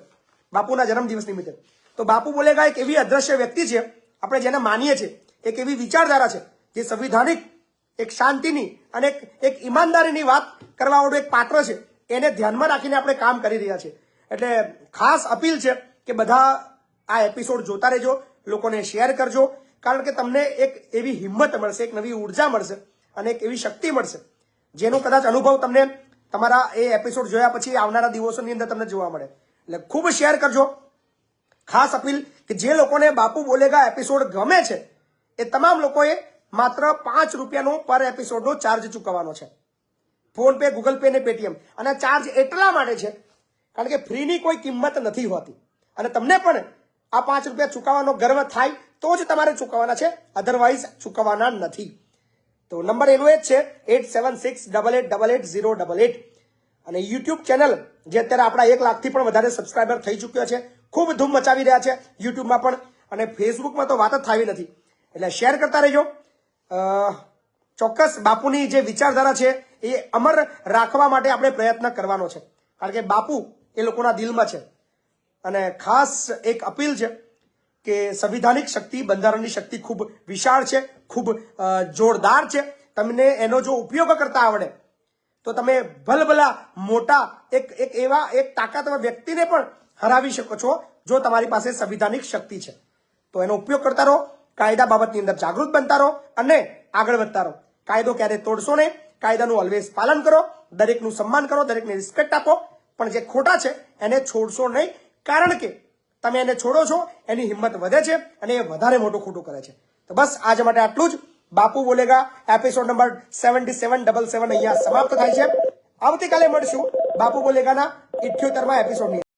S1: બાપુના જન્મદિવસ નિમિત્તે. તો બાપુ બોલેગા એક એવી અદ્રશ્ય વ્યક્તિ છે, આપણે જેને માનીએ છીએ, એક એવી વિચારધારા છે જે સંવિધાનિક, એક શાંતિની અને એક ઈમાનદારીની વાત કરવા વાળું એક પાત્ર છે. એને ધ્યાનમાં રાખીને આપણે કામ કરી રહ્યા છીએ. એટલે ખાસ અપીલ છે કે બધા આ એપિસોડ જોતા રહેજો, લોકોને શેર કરજો, કારણ કે તમને એક એવી હિંમત મળશે, એક નવી ઉર્જા મળશે અને એક એવી શક્તિ મળશે જેનો કદાચ અનુભવ તમને તમારા એ એપિસોડ જોયા પછી આવનારા દિવસોની અંદર તમને જોવા મળે. એટલે ખૂબ શેર કરજો. ખાસ અપીલ કે જે લોકોને બાપુ બોલેગા એપિસોડ ગમે છે એ તમામ લોકોએ માત્ર 5 રૂપિયાનો પર એપિસોડનો ચાર્જ ચૂકવવાનો છે. ફોન પે, ગૂગલ પે ને પેટીએમ. અને ચાર્જ એટલા માટે છે કારણ કે ફ્રીની કોઈ કિંમત નથી હોતી, અને તમને પણ આ 5 રૂપિયા ચૂકવવાનો ગર્વ થાય તો જ તમારે ચૂકવવાના છે, અધરવાઇઝ ચૂકવવાના નથી. તો નંબર એનો જ છે 8768888088. અને યુટ્યુબ ચેનલ જે અત્યારે આપણા 1 લાખથી પણ વધારે સબસ્ક્રાઈબર થઈ ચૂક્યા છે, ખૂબ ધૂમ મચાવી રહ્યા છે યુટ્યુબમાં પણ, અને ફેસબુકમાં તો વાત જ થાવી નથી. એટલે શેર કરતા રહેજો. ચોક્કસ બાપુની જે વિચારધારા છે એ અમર રાખવા માટે આપણે પ્રયત્ન કરવાનો છે, કારણ કે બાપુ એ લોકોના દિલમાં છે. અને ખાસ એક અપીલ છે કે સંવિધાનિક શક્તિ, બંધારણની શક્તિ ખૂબ વિશાળ છે, ખૂબ જોરદાર છે. તમને એનો જો ઉપયોગ કરતા આવડે તો તમે ભલભલા મોટા એક તાકાતવર વ્યક્તિને પણ હરાવી શકો છો જો તમારી પાસે સંવિધાનિક શક્તિ છે. તો એનો ઉપયોગ કરતા રહો, કાયદા બાબતની અંદર જાગૃત બનતા રહો અને આગળ વધતા રહો. કાયદો ક્યારે તોડશો નહીં, કાયદાનું ઓલવેઝ પાલન કરો, દરેકનું સન્માન કરો, દરેકને રિસ્પેક્ટ આપો, પણ જે ખોટા છે એને છોડશો નહીં, કારણ કે તમે એને છોડો છો એની હિંમત વધે છે અને એ વધારે મોટું ખોટું કરે છે. તો બસ આજ માટે આટલું જ. બાપુ બોલેગા એપિસોડ નંબર 7777 અહીંયા સમાપ્ત થાય છે. આવતીકાલે મળશું બાપુ બોલેગાના 78મા એપિસોડની.